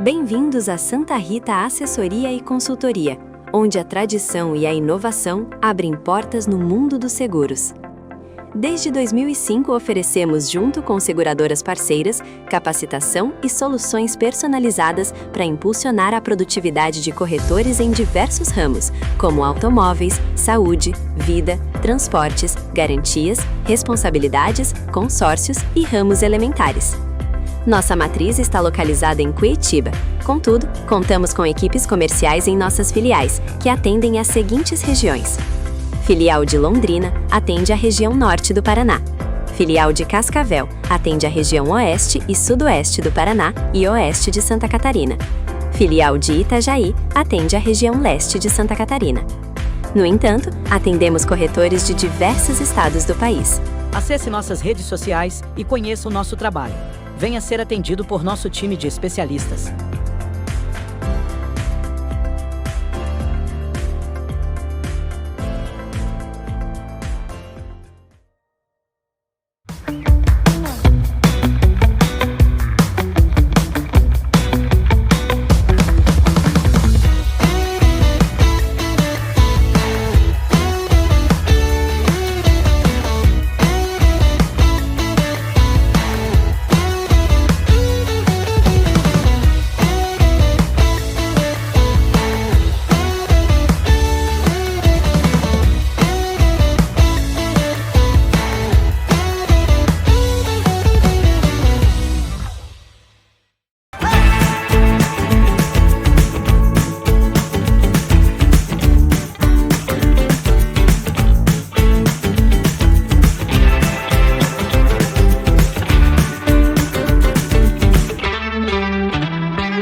Bem-vindos a Santa Rita Assessoria e Consultoria, onde a tradição e a inovação abrem portas no mundo dos seguros. Desde 2005 oferecemos, junto com seguradoras parceiras, capacitação e soluções personalizadas para impulsionar a produtividade de corretores em diversos ramos, como automóveis, saúde, vida, transportes, garantias, responsabilidades, consórcios e ramos elementares. Nossa matriz está localizada em Curitiba. Contudo, contamos com equipes comerciais em nossas filiais, que atendem às seguintes regiões. Filial de Londrina atende a região norte do Paraná. Filial de Cascavel atende a região oeste e sudoeste do Paraná e oeste de Santa Catarina. Filial de Itajaí atende a região leste de Santa Catarina. No entanto, atendemos corretores de diversos estados do país. Acesse nossas redes sociais e conheça o nosso trabalho. Venha ser atendido por nosso time de especialistas.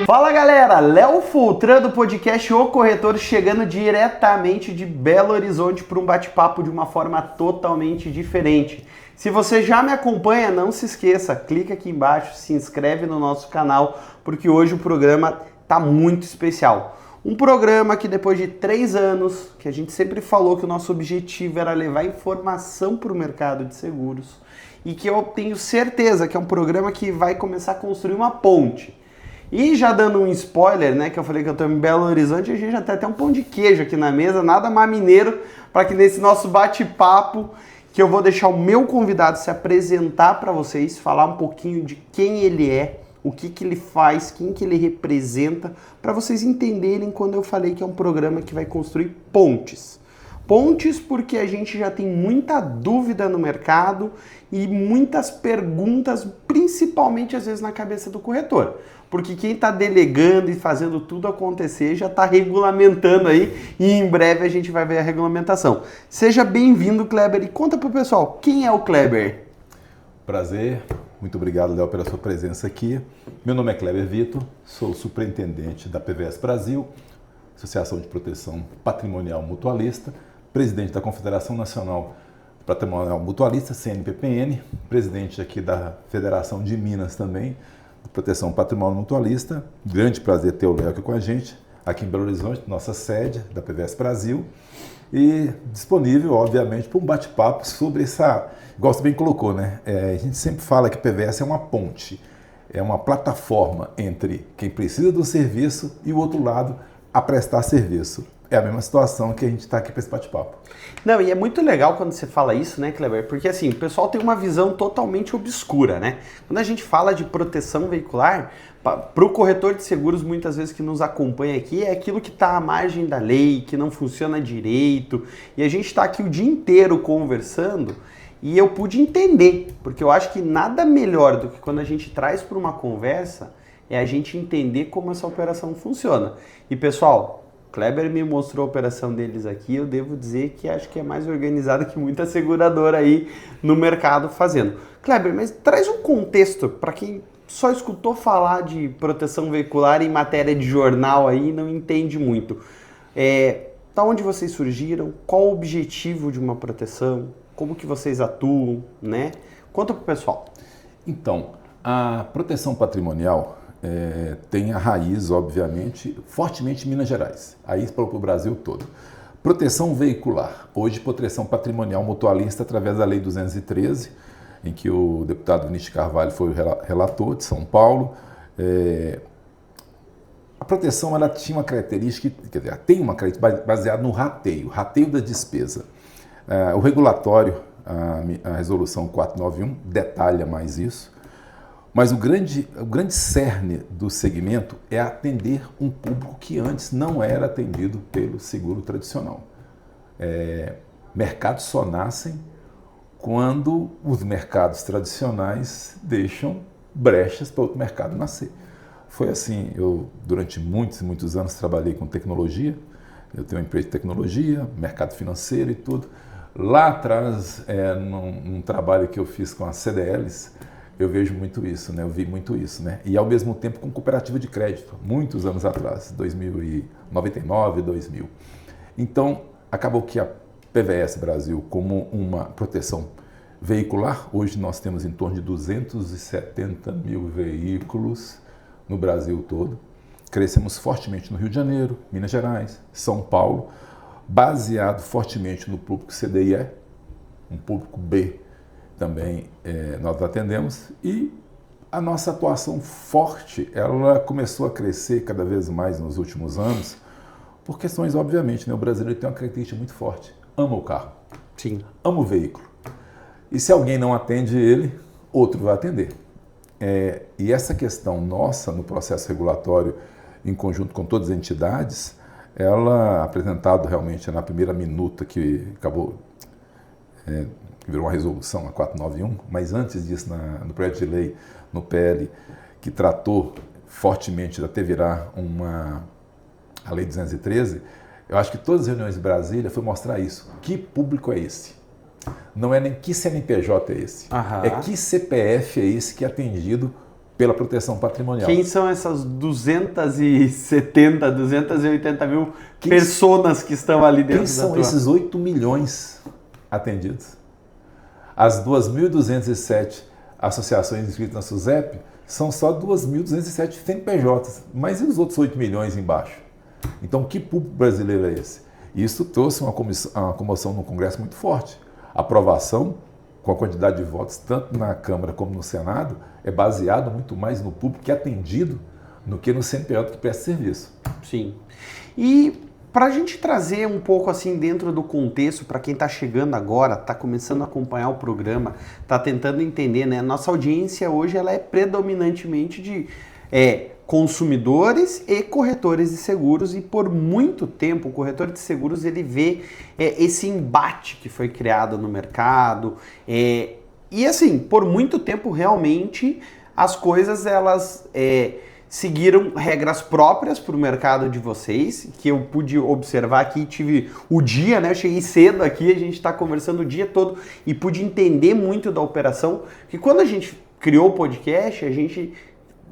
Fala galera, Léo Fultran do podcast O Corretor chegando diretamente de Belo Horizonte para um bate-papo de uma forma totalmente diferente. Se você já me acompanha, não se esqueça, clica aqui embaixo, se inscreve no nosso canal, porque hoje o programa tá muito especial. Um programa que depois de 3 anos, que a gente sempre falou que o nosso objetivo era levar informação para o mercado de seguros, e que eu tenho certeza que é um programa que vai começar a construir uma ponte. E já dando um spoiler, né, que eu falei que eu estou em Belo Horizonte, a gente já tem até um pão de queijo aqui na mesa, nada mais mineiro, para que nesse nosso bate-papo, que eu vou deixar o meu convidado se apresentar para vocês, falar um pouquinho de quem ele é, o que ele faz, quem que ele representa, para vocês entenderem quando eu falei que é um programa que vai construir pontes. Pontes porque a gente já tem muita dúvida no mercado e muitas perguntas, principalmente às vezes na cabeça do corretor. Porque quem está delegando e fazendo tudo acontecer já está regulamentando aí e em breve a gente vai ver a regulamentação. Seja bem-vindo, Kleber, e conta pro pessoal, quem é o Kleber? Prazer, muito obrigado, Léo, pela sua presença aqui. Meu nome é Kleber Vitor, sou superintendente da PVS Brasil, Associação de Proteção Patrimonial Mutualista, presidente da Confederação Nacional Patrimonial Mutualista, CNPPN, presidente aqui da Federação de Minas também, de Proteção Patrimonial Mutualista. Grande prazer ter o Léo aqui com a gente, aqui em Belo Horizonte, nossa sede da PVS Brasil, e disponível, obviamente, para um bate-papo sobre essa, igual você bem colocou, né? A gente sempre fala que a PVS é uma ponte, é uma plataforma entre quem precisa do serviço e o outro lado a prestar serviço. É a mesma situação que a gente está aqui para esse bate-papo. Não, e é muito legal quando você fala isso, né, Kleber? Porque assim, o pessoal tem uma visão totalmente obscura, né? Quando a gente fala de proteção veicular, para o corretor de seguros, muitas vezes que nos acompanha aqui, é aquilo que está à margem da lei, que não funciona direito. E a gente está aqui o dia inteiro conversando e eu pude entender, porque eu acho que nada melhor do que quando a gente traz para uma conversa é a gente entender como essa operação funciona. E pessoal, Kleber me mostrou a operação deles aqui, eu devo dizer que acho que é mais organizada que muita seguradora aí no mercado fazendo. Kleber, mas traz um contexto para quem só escutou falar de proteção veicular em matéria de jornal aí e não entende muito. Da onde vocês surgiram? Qual o objetivo de uma proteção? Como que vocês atuam, né? Conta pro pessoal. Então, a proteção patrimonial tem a raiz, obviamente, fortemente em Minas Gerais, aí para o Brasil todo. Proteção veicular, hoje proteção patrimonial mutualista através da Lei 213, em que o deputado Vinícius Carvalho foi o relator de São Paulo. proteção ela tinha uma característica, quer dizer, tem uma característica baseada no rateio da despesa. O regulatório, a resolução 491, detalha mais isso, mas o grande cerne do segmento é atender um público que antes não era atendido pelo seguro tradicional. Mercados só nascem quando os mercados tradicionais deixam brechas para outro mercado nascer. Foi assim, eu durante muitos e muitos anos trabalhei com tecnologia, eu tenho uma empresa de tecnologia, mercado financeiro e tudo. Lá atrás, num trabalho que eu fiz com as CDLs, eu vejo muito isso, né? Eu vi muito isso, né? E ao mesmo tempo com cooperativa de crédito, muitos anos atrás, 1999, 2000. Então, acabou que a PVS Brasil, como uma proteção veicular, hoje nós temos em torno de 270 mil veículos no Brasil todo. Crescemos fortemente no Rio de Janeiro, Minas Gerais, São Paulo, baseado fortemente no público CDI, um público B também nós atendemos, e a nossa atuação forte, ela começou a crescer cada vez mais nos últimos anos, por questões, obviamente, né? O brasileiro tem uma característica muito forte, ama o carro, Sim. ama o veículo, e se alguém não atende ele, outro vai atender. E essa questão nossa no processo regulatório, em conjunto com todas as entidades, ela apresentado realmente na primeira minuta que acabou, que virou uma resolução, a 491, mas antes disso, no projeto de lei, no PL, que tratou fortemente de até virar a Lei 213, eu acho que todas as reuniões de Brasília foi mostrar isso. Que público é esse? Não é nem que CNPJ é esse, é que CPF é esse que é atendido pela proteção patrimonial. Quem são essas 270, 280 mil pessoas que estão ali dentro da tua? Quem são esses 8 milhões atendidos? As 2.207 associações inscritas na SUSEP são só 2.207 CNPJs, mas e os outros 8 milhões embaixo? Então, que público brasileiro é esse? Isso trouxe uma comoção no Congresso muito forte. A aprovação, com a quantidade de votos, tanto na Câmara como no Senado, é baseado muito mais no público que é atendido do que no CNPJ que presta serviço. Sim. E para a gente trazer um pouco assim dentro do contexto, para quem está chegando agora, está começando a acompanhar o programa, está tentando entender, né? Nossa audiência hoje ela é predominantemente de consumidores e corretores de seguros, e por muito tempo o corretor de seguros ele vê esse embate que foi criado no mercado, e assim, por muito tempo realmente as coisas elas seguiram regras próprias para o mercado de vocês, que eu pude observar aqui, tive o dia, né? Eu cheguei cedo aqui, a gente está conversando o dia todo e pude entender muito da operação, que quando a gente criou o podcast,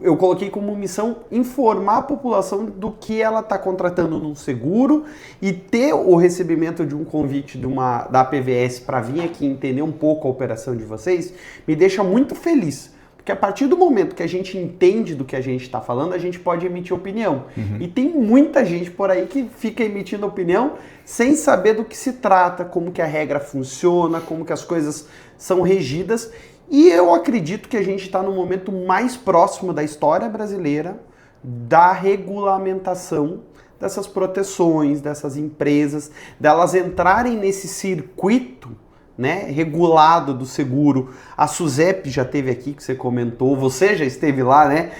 eu coloquei como missão informar a população do que ela está contratando num seguro e ter o recebimento de um convite da PVS para vir aqui entender um pouco a operação de vocês, me deixa muito feliz. Porque a partir do momento que a gente entende do que a gente está falando, a gente pode emitir opinião. E tem muita gente por aí que fica emitindo opinião sem saber do que se trata, como que a regra funciona, como que as coisas são regidas. E eu acredito que a gente está no momento mais próximo da história brasileira da regulamentação dessas proteções, dessas empresas, delas entrarem nesse circuito, né, regulado do seguro. A SUSEP já esteve aqui, que você comentou, você já esteve lá, né?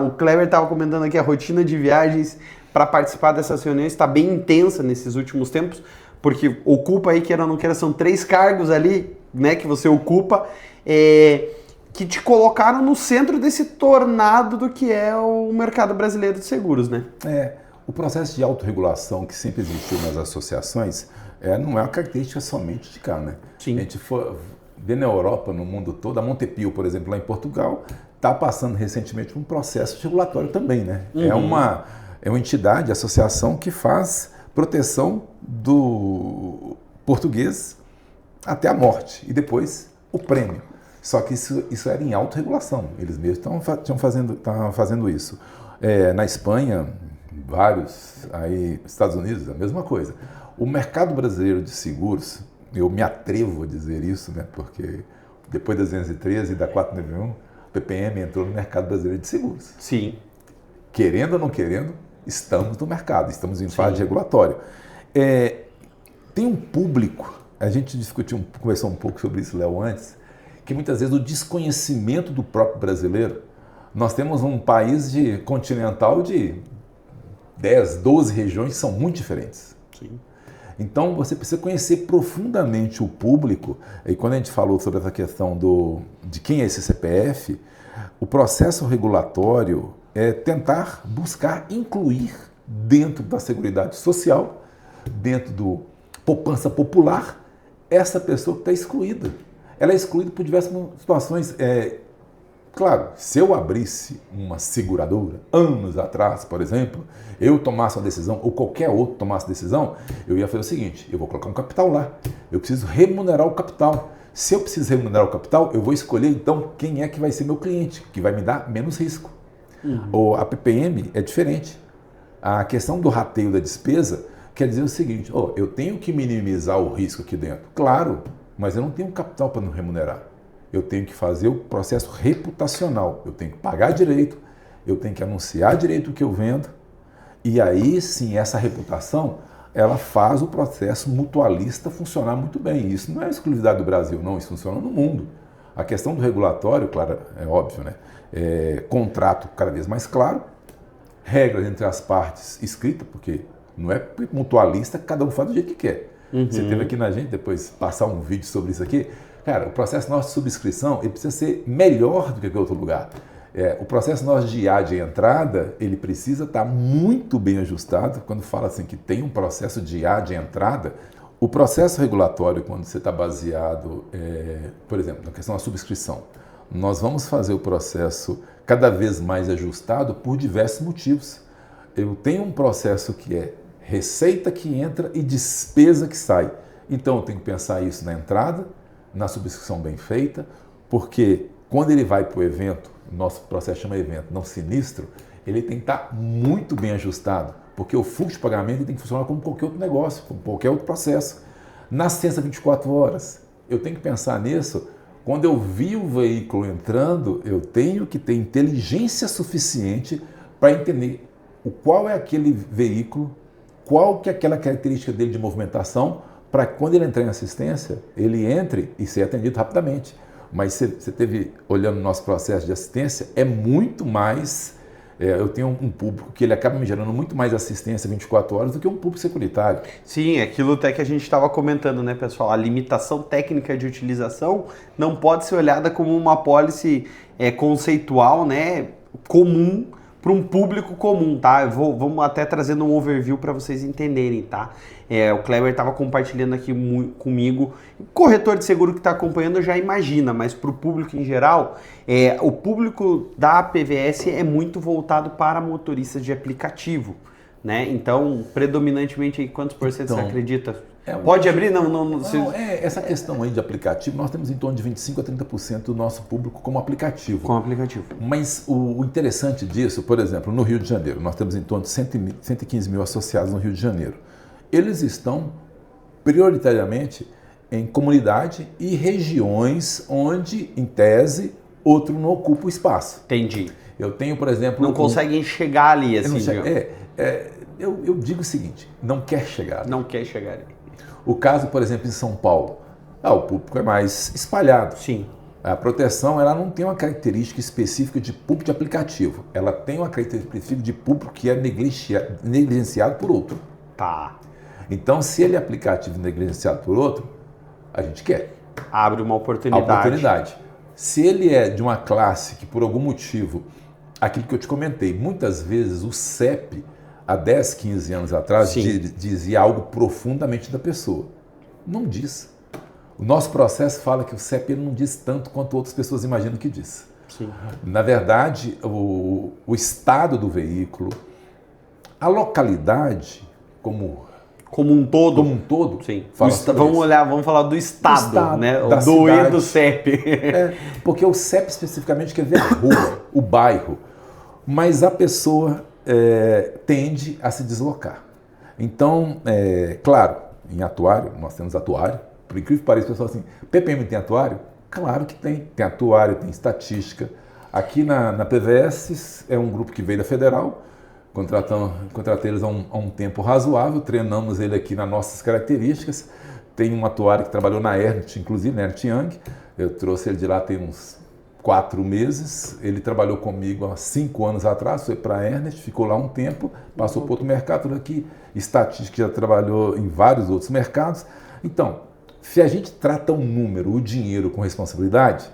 O Kleber estava comentando aqui, a rotina de viagens para participar dessas reuniões está bem intensa nesses últimos tempos, porque ocupa aí, queira ou não queira, são 3 cargos ali, né, que você ocupa, que te colocaram no centro desse tornado do que é o mercado brasileiro de seguros, né? O processo de autorregulação que sempre existiu nas associações não é uma característica somente de cá, né? Sim. A gente vê na Europa, no mundo todo, a Montepio, por exemplo, lá em Portugal, está passando recentemente por um processo regulatório também, né? É uma entidade, associação que faz proteção do português até a morte e depois o prêmio. Só que isso era em autorregulação, eles mesmos estavam fazendo isso. Na Espanha, vários, aí Estados Unidos, a mesma coisa. O mercado brasileiro de seguros, eu me atrevo a dizer isso, né, porque depois da 213 e da 491, o PPM entrou no mercado brasileiro de seguros. Sim. querendo ou não querendo, estamos no mercado, estamos em fase regulatória. Tem um público, a gente conversou um pouco sobre isso, Léo, antes, que muitas vezes o desconhecimento do próprio brasileiro, nós temos um país continental de 10, 12 regiões que são muito diferentes. Sim. Então você precisa conhecer profundamente o público, e quando a gente falou sobre essa questão de quem é esse CPF, o processo regulatório é tentar buscar incluir dentro da Seguridade Social, dentro do poupança popular, essa pessoa que está excluída. Ela é excluída por diversas situações. Claro, se eu abrisse uma seguradora anos atrás, por exemplo, eu tomasse uma decisão, ou qualquer outro tomasse decisão, eu ia fazer o seguinte, eu vou colocar um capital lá, eu preciso remunerar o capital. Se eu preciso remunerar o capital, eu vou escolher então quem é que vai ser meu cliente, que vai me dar menos risco. Ou a PPM é diferente. A questão do rateio da despesa quer dizer o seguinte, eu tenho que minimizar o risco aqui dentro. Claro, mas eu não tenho capital para não remunerar. Eu tenho que fazer o processo reputacional, eu tenho que pagar direito, eu tenho que anunciar direito o que eu vendo, e aí sim, essa reputação, ela faz o processo mutualista funcionar muito bem. Isso não é exclusividade do Brasil, não, isso funciona no mundo. A questão do regulatório, claro, é óbvio, né? Contrato cada vez mais claro, regras entre as partes escritas, porque não é mutualista, cada um faz do jeito que quer. Você teve aqui na gente, depois passar um vídeo sobre isso aqui. Cara, o processo nosso de subscrição, ele precisa ser melhor do que qualquer outro lugar. O processo nosso de IA de entrada, ele precisa estar muito bem ajustado. Quando fala assim que tem um processo de IA de entrada, o processo regulatório, quando você está baseado, por exemplo, na questão da subscrição, nós vamos fazer o processo cada vez mais ajustado por diversos motivos. Eu tenho um processo que é receita que entra e despesa que sai. Então eu tenho que pensar isso na entrada, na subscrição bem feita, porque quando ele vai para o evento, nosso processo chama evento, não sinistro, ele tem que estar muito bem ajustado, porque o fluxo de pagamento tem que funcionar como qualquer outro negócio, como qualquer outro processo. Na licença 24 horas, eu tenho que pensar nisso. Quando eu vi o veículo entrando, eu tenho que ter inteligência suficiente para entender qual é aquele veículo, qual que é aquela característica dele de movimentação, para que quando ele entrar em assistência, ele entre e ser atendido rapidamente. Mas você teve, olhando o nosso processo de assistência, é muito mais... eu tenho um público que ele acaba me gerando muito mais assistência 24 horas do que um público securitário. Sim, aquilo até que a gente estava comentando, né, pessoal? A limitação técnica de utilização não pode ser olhada como uma apólice conceitual, né, comum, para um público comum, tá? Vamos até trazendo um overview para vocês entenderem, tá? O Kleber estava compartilhando aqui comigo. O corretor de seguro que está acompanhando já imagina, mas para o público em geral, o público da PVS é muito voltado para motoristas de aplicativo, né? Então, predominantemente, aí, quantos por cento você acredita? Pode abrir? Não, essa questão aí de aplicativo, nós temos em torno de 25% a 30% do nosso público como aplicativo. Com aplicativo. Mas o interessante disso, por exemplo, no Rio de Janeiro, nós temos em torno de 115 mil associados no Rio de Janeiro. Eles estão prioritariamente em comunidade e regiões onde, em tese, outro não ocupa o espaço. Entendi. Eu tenho, por exemplo... Não conseguem chegar ali, assim. Eu digo o seguinte, não quer chegar ali. Não quer chegar ali. O caso, por exemplo, em São Paulo, o público é mais espalhado. Sim. A proteção, ela não tem uma característica específica de público de aplicativo. Ela tem uma característica específica de público que é negligenciado por outro. Tá. Então, se ele é aplicativo negligenciado por outro, a gente quer. Abre uma oportunidade. Se ele é de uma classe que, por algum motivo, aquilo que eu te comentei, muitas vezes o CEP, há 10, 15 anos atrás, dizia algo profundamente da pessoa. Não diz. O nosso processo fala que o CEP ele não diz tanto quanto outras pessoas imaginam que diz. Sim. Na verdade, o estado do veículo, a localidade como um todo, sim. Vamos falar do estado, né? Do E do CEP. Porque o CEP especificamente quer ver a rua, o bairro, mas a pessoa tende a se deslocar. Então, claro, em atuário, nós temos atuário, por incrível que pareça, o pessoal assim, PPM tem atuário? Claro que tem atuário, tem estatística. Aqui na PVS é um grupo que veio da Federal, contratei eles há um tempo razoável, treinamos ele aqui nas nossas características. Tem um atuário que trabalhou na Ernst, inclusive, na Ernst Young. Eu trouxe ele de lá tem uns 4 meses. Ele trabalhou comigo há 5 anos atrás, foi para a Ernst, ficou lá um tempo, passou por outro mercado, tudo aqui. Estatística, já trabalhou em vários outros mercados. Então, se a gente trata um número, o dinheiro com responsabilidade,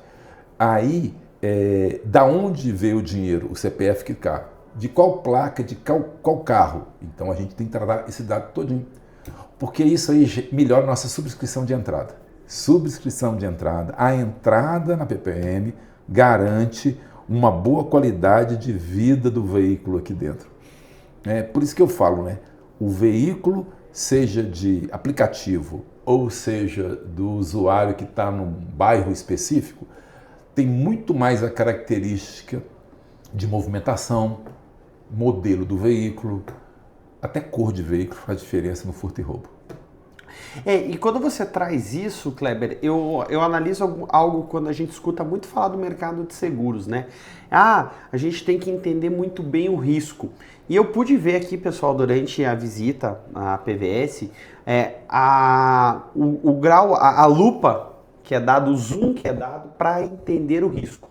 aí, da onde veio o dinheiro, o CPF que cá? De qual placa, de qual carro? Então a gente tem que tratar esse dado todinho. Porque isso aí melhora a nossa subscrição de entrada. Subscrição de entrada, a entrada na PPM garante uma boa qualidade de vida do veículo aqui dentro. Por isso que eu falo, né? O veículo, seja de aplicativo ou seja do usuário que está num bairro específico, tem muito mais a característica de movimentação, modelo do veículo, até cor de veículo faz diferença no furto e roubo. E quando você traz isso, Kleber, eu analiso algo quando a gente escuta muito falar do mercado de seguros, né? A gente tem que entender muito bem o risco. E eu pude ver aqui, pessoal, durante a visita à PVS, o grau, a lupa que é dado, o zoom que é dado para entender o risco.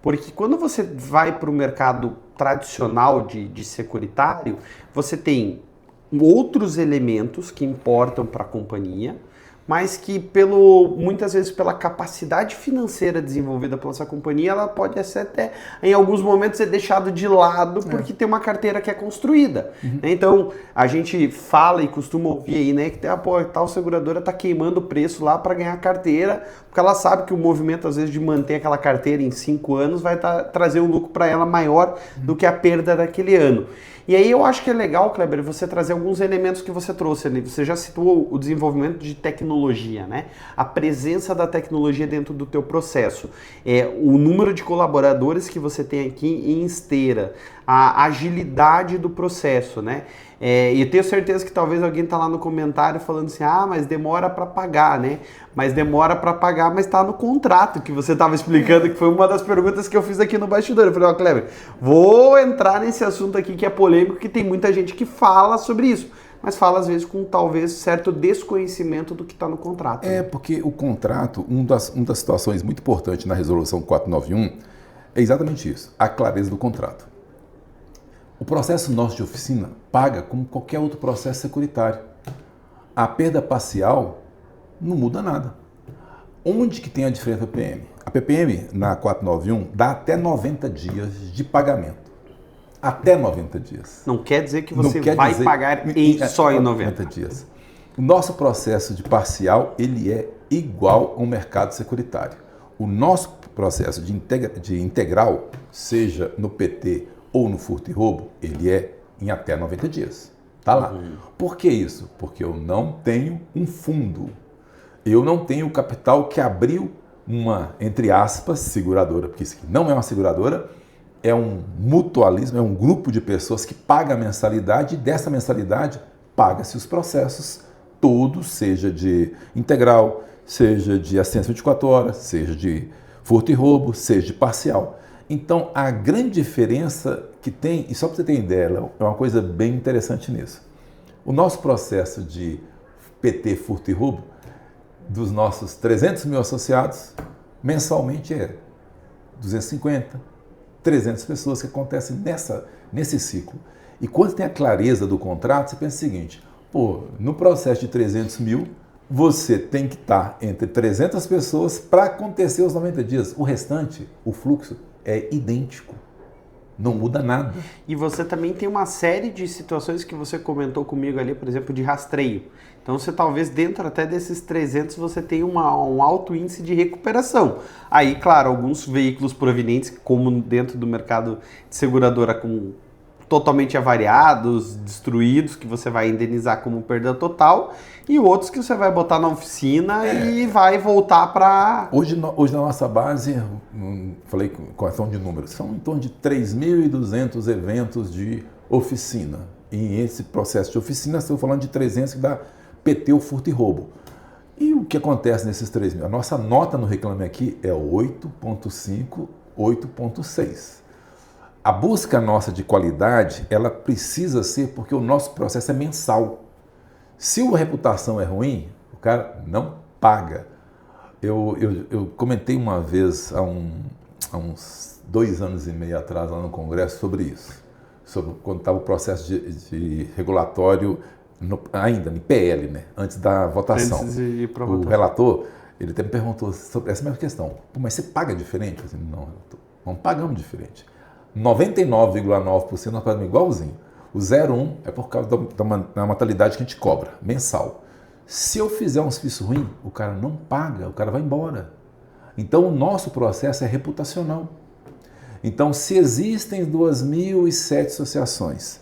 Porque quando você vai para o mercado tradicional de securitário, você tem outros elementos que importam para a companhia, mas que muitas vezes pela capacidade financeira desenvolvida pela essa companhia, ela pode ser até, em alguns momentos, ser deixado de lado porque tem uma carteira que é construída. Então, a gente fala e costuma ouvir aí, né, que tal seguradora está queimando o preço lá para ganhar carteira, porque ela sabe que o movimento, às vezes, de manter aquela carteira em 5 anos vai trazer um lucro para ela maior do que a perda daquele ano. E aí eu acho que é legal, Kleber, você trazer alguns elementos que você trouxe ali. Você já citou o desenvolvimento de tecnologia, né? A presença da tecnologia dentro do teu processo. O número de colaboradores que você tem aqui em esteira. A agilidade do processo, né? E eu tenho certeza que talvez alguém tá lá no comentário falando assim, mas demora para pagar, né? Mas demora para pagar, mas está no contrato que você estava explicando, que foi uma das perguntas que eu fiz aqui no bastidor. Eu falei, Kleber, vou entrar nesse assunto aqui que é polêmico, que tem muita gente que fala sobre isso, mas fala às vezes com talvez certo desconhecimento do que está no contrato. Porque o contrato, uma das situações muito importantes na resolução 491 é exatamente isso, a clareza do contrato. O processo nosso de oficina paga como qualquer outro processo securitário. A perda parcial não muda nada. Onde que tem a diferença da PPM? A PPM na 491 dá até 90 dias de pagamento. Até 90 dias. Não quer dizer que você vai pagar só em 90 dias. O nosso processo de parcial, ele é igual ao mercado securitário. O nosso processo de integral, seja no PT ou no furto e roubo, ele é em até 90 dias. Tá lá. Por que isso? Porque eu não tenho um fundo. Eu não tenho o capital que abriu uma, entre aspas, seguradora, porque isso aqui não é uma seguradora, é um mutualismo, é um grupo de pessoas que paga a mensalidade e dessa mensalidade paga-se os processos todos, seja de integral, seja de assistência 24 horas, seja de furto e roubo, seja de parcial. Então, a grande diferença que tem, e só para você ter ideia, é uma coisa bem interessante nisso. O nosso processo de PT, furto e roubo, dos nossos 300 mil associados, mensalmente é 250, 300 pessoas que acontecem nesse ciclo. E quando tem a clareza do contrato, você pensa o seguinte, no processo de 300 mil, você tem que estar entre 300 pessoas para acontecer os 90 dias. O restante, o fluxo, é idêntico. Não muda nada. E você também tem uma série de situações que você comentou comigo ali, por exemplo, de rastreio. Então você talvez dentro até desses 300 você tenha um alto índice de recuperação. Aí, claro, alguns veículos provenientes, como dentro do mercado de seguradora, com totalmente avariados, destruídos, que você vai indenizar como perda total, e outros que você vai botar na oficina e vai voltar para... Hoje na nossa base, falei com questão de números, são em torno de 3.200 eventos de oficina. E esse processo de oficina, estou falando de 300 que dá PT, o furto e roubo. E o que acontece nesses 3.000? A nossa nota no Reclame Aqui é 8.5 8,6. A busca nossa de qualidade, ela precisa ser porque o nosso processo é mensal. Se a reputação é ruim, o cara não paga. Eu comentei uma vez, há uns 2 anos e meio atrás, lá no Congresso, sobre isso. Sobre quando estava o processo de regulatório, ainda no PL, né? Antes da votação. Antes de ir para a o votação. Relator, ele até me perguntou sobre essa mesma questão. Pô, mas você paga diferente? Eu falei, não, não pagamos diferente. 99,9% nós pagamos igualzinho. O 0,1 é por causa da mentalidade que a gente cobra, mensal. Se eu fizer um serviço ruim, o cara não paga, o cara vai embora. Então, o nosso processo é reputacional. Então, se existem 2.007 associações,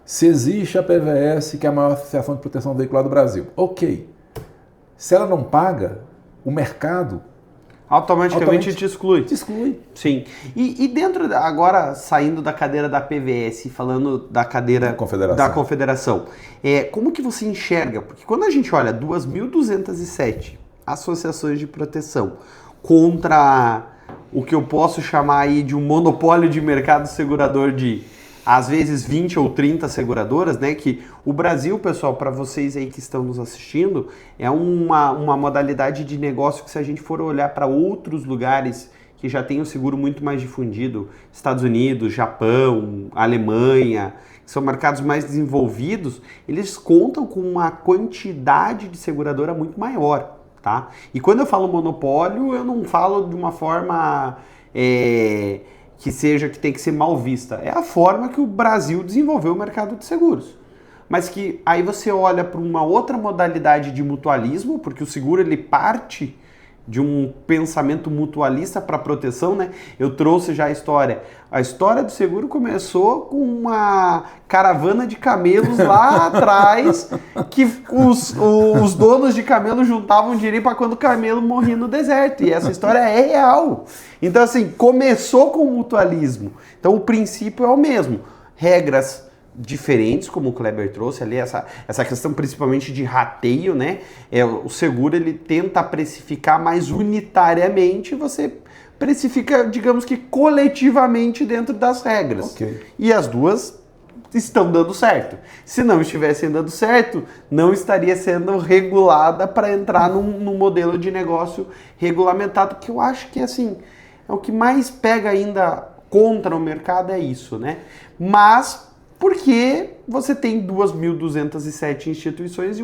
se existe a PVS, que é a maior associação de proteção veicular do Brasil, ok. Se ela não paga, o mercado automaticamente te exclui. Te exclui. Sim. E dentro, agora saindo da cadeira da PVS, falando da cadeira da Confederação, como que você enxerga? Porque quando a gente olha 2.207 associações de proteção contra o que eu posso chamar aí de um monopólio de mercado segurador de, às vezes, 20 ou 30 seguradoras, né? Que o Brasil, pessoal, para vocês aí que estão nos assistindo, é uma modalidade de negócio que, se a gente for olhar para outros lugares que já tem o seguro muito mais difundido, Estados Unidos, Japão, Alemanha, que são mercados mais desenvolvidos, eles contam com uma quantidade de seguradora muito maior, tá? E quando eu falo monopólio, eu não falo de uma forma que tem que ser mal vista. É a forma que o Brasil desenvolveu o mercado de seguros. Mas que aí você olha para uma outra modalidade de mutualismo, porque o seguro ele parte de um pensamento mutualista para proteção, né? Eu trouxe já a história. A história do seguro começou com uma caravana de camelos lá atrás, que os donos de camelo juntavam dinheiro para quando o camelo morria no deserto. E essa história é real. Então, assim, começou com o mutualismo. Então, o princípio é o mesmo. Regras diferentes, como o Kleber trouxe ali, essa questão principalmente de rateio, né? O seguro ele tenta precificar mais unitariamente, você precifica, digamos que coletivamente dentro das regras. Okay. E as duas estão dando certo. Se não estivessem dando certo, não estaria sendo regulada para entrar num modelo de negócio regulamentado, que eu acho que assim, é o que mais pega ainda contra o mercado, é isso, né? Mas porque você tem 2.207 instituições e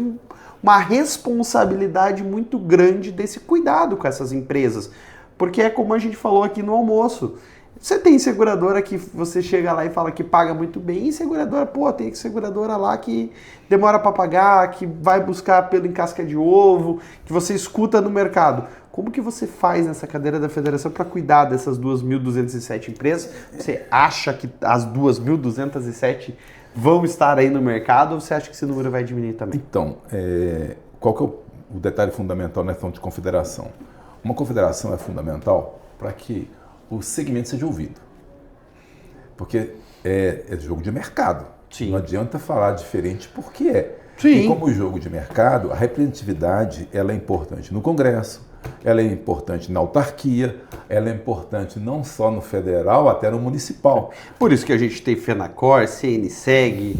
uma responsabilidade muito grande desse cuidado com essas empresas. Porque é como a gente falou aqui no almoço. Você tem seguradora que você chega lá e fala que paga muito bem, e seguradora, tem seguradora lá que demora para pagar, que vai buscar pelo em casca de ovo, que você escuta no mercado. Como que você faz nessa cadeira da federação para cuidar dessas 2.207 empresas? Você acha que as 2.207 vão estar aí no mercado, ou você acha que esse número vai diminuir também? Então, qual que é o detalhe fundamental na questão de confederação? Uma confederação é fundamental para que o segmento seja ouvido. Porque é jogo de mercado. Sim. Não adianta falar diferente porque é. Sim. E como jogo de mercado, a representatividade ela é importante no Congresso, ela é importante na autarquia, ela é importante não só no federal, até no municipal. Por isso que a gente tem FENACOR, CNSEG,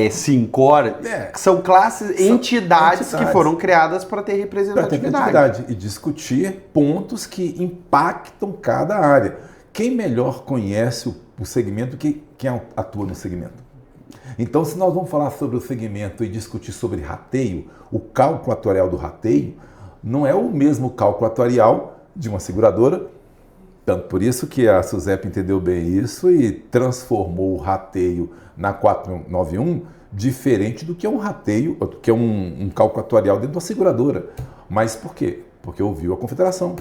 SINCOR, que são entidades que foram criadas para ter representatividade. E discutir pontos que impactam cada área. Quem melhor conhece o segmento que quem atua no segmento? Então, se nós vamos falar sobre o segmento e discutir sobre rateio, o cálculo atuarial do rateio não é o mesmo cálculo atuarial de uma seguradora, tanto por isso que a SUSEP entendeu bem isso e transformou o rateio na 491 diferente do que é um rateio, do que é um cálculo atuarial dentro da seguradora. Mas por quê? Porque ouviu a confederação.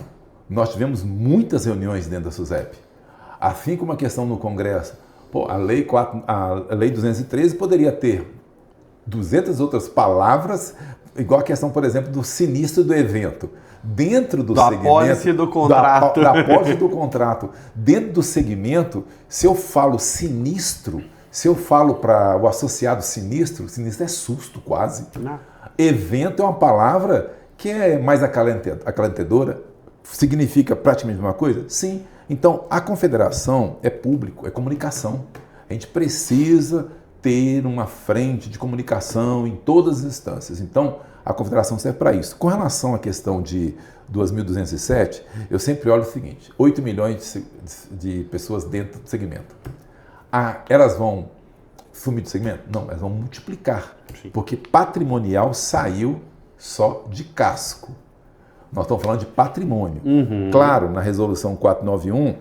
Nós tivemos muitas reuniões dentro da SUSEP. Assim como a questão no Congresso, a lei 213 poderia ter 200 outras palavras, igual a questão, por exemplo, do sinistro do evento. Dentro do segmento... Da apólice do contrato. Da apólice do contrato. Dentro do segmento, se eu falo sinistro, se eu falo para o associado sinistro é susto quase. Não. Evento é uma palavra que é mais acalentadora. Significa praticamente uma coisa? Sim. Então, a confederação é público, é comunicação. A gente precisa ter uma frente de comunicação em todas as instâncias. Então, a confederação serve para isso. Com relação à questão de 2.207, eu sempre olho o seguinte, 8 milhões de pessoas dentro do segmento. Elas vão sumir do segmento? Não, elas vão multiplicar. Sim. Porque patrimonial saiu só de casco. Nós estamos falando de patrimônio. Uhum. Claro, na resolução 491,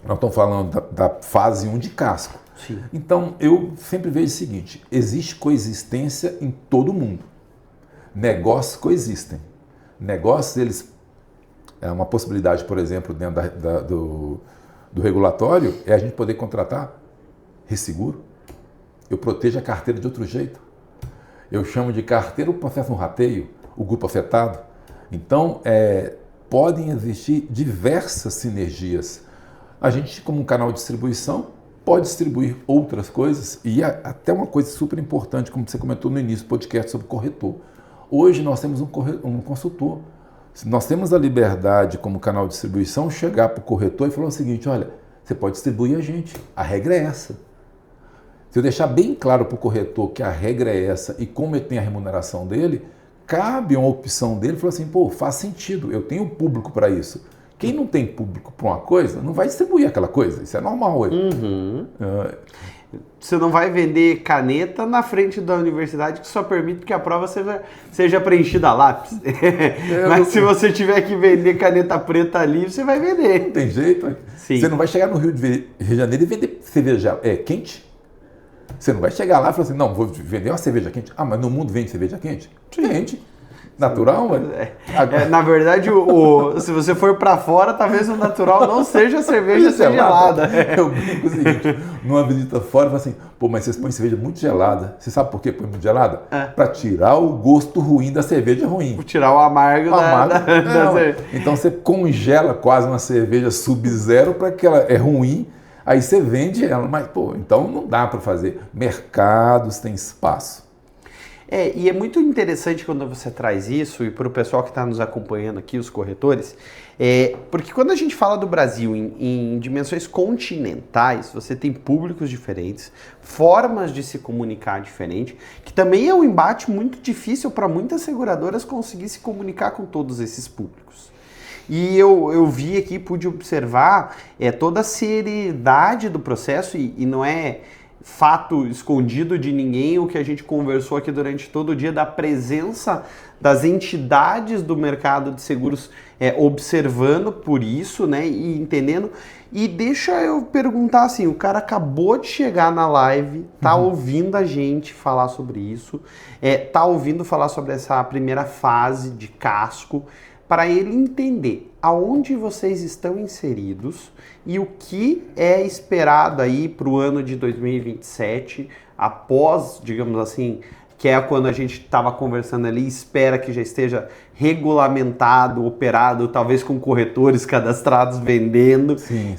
nós estamos falando da fase 1 de casco. Sim. Então, eu sempre vejo o seguinte, existe coexistência em todo mundo. Negócios coexistem. Negócios, eles... É uma possibilidade, por exemplo, dentro do regulatório, é a gente poder contratar resseguro. Eu protejo a carteira de outro jeito. Eu chamo de carteira o processo no rateio, o grupo afetado. Então, podem existir diversas sinergias. A gente, como um canal de distribuição, pode distribuir outras coisas e até uma coisa super importante, como você comentou no início do podcast sobre corretor. Hoje nós temos um consultor. Nós temos a liberdade, como canal de distribuição, chegar para o corretor e falar o seguinte, olha, você pode distribuir a gente, a regra é essa. Se eu deixar bem claro para o corretor que a regra é essa e como ele tem a remuneração dele, cabe uma opção dele e falar assim, pô, faz sentido, eu tenho público para isso. Quem não tem público para uma coisa, não vai distribuir aquela coisa, isso é normal hoje. Uhum. Você não vai vender caneta na frente da universidade que só permite que a prova seja preenchida a lápis. Mas se você tiver que vender caneta preta ali, você vai vender. Não tem jeito. Sim. Você não vai chegar no Rio de Janeiro e vender cerveja quente. Você não vai chegar lá e falar assim, não, vou vender uma cerveja quente. Ah, mas no mundo vende cerveja quente? Quente. Natural, na verdade, se você for para fora, talvez o natural não seja cerveja gelada. Eu brinco o seguinte, numa visita fora, eu falo assim, pô, mas vocês põem cerveja muito gelada. Você sabe por que põe muito gelada? Para tirar o gosto ruim da cerveja ruim. Por tirar o amargo da cerveja. Então você congela quase uma cerveja sub-zero para que ela é ruim, aí você vende ela. Mas, pô, então não dá para fazer. Mercados têm espaço. E é muito interessante quando você traz isso, e para o pessoal que está nos acompanhando aqui, os corretores, porque quando a gente fala do Brasil em dimensões continentais, você tem públicos diferentes, formas de se comunicar diferentes, que também é um embate muito difícil para muitas seguradoras conseguir se comunicar com todos esses públicos. E eu vi aqui, pude observar toda a seriedade do processo, e não é fato escondido de ninguém o que a gente conversou aqui durante todo o dia, da presença das entidades do mercado de seguros observando por isso, né, e entendendo. E deixa eu perguntar assim, o cara acabou de chegar na live, tá ouvindo a gente falar sobre isso, tá ouvindo falar sobre essa primeira fase de casco, para ele entender aonde vocês estão inseridos e o que é esperado aí para o ano de 2027, após, digamos assim, que é quando a gente estava conversando ali, espera que já esteja regulamentado, operado, talvez com corretores cadastrados vendendo, sim.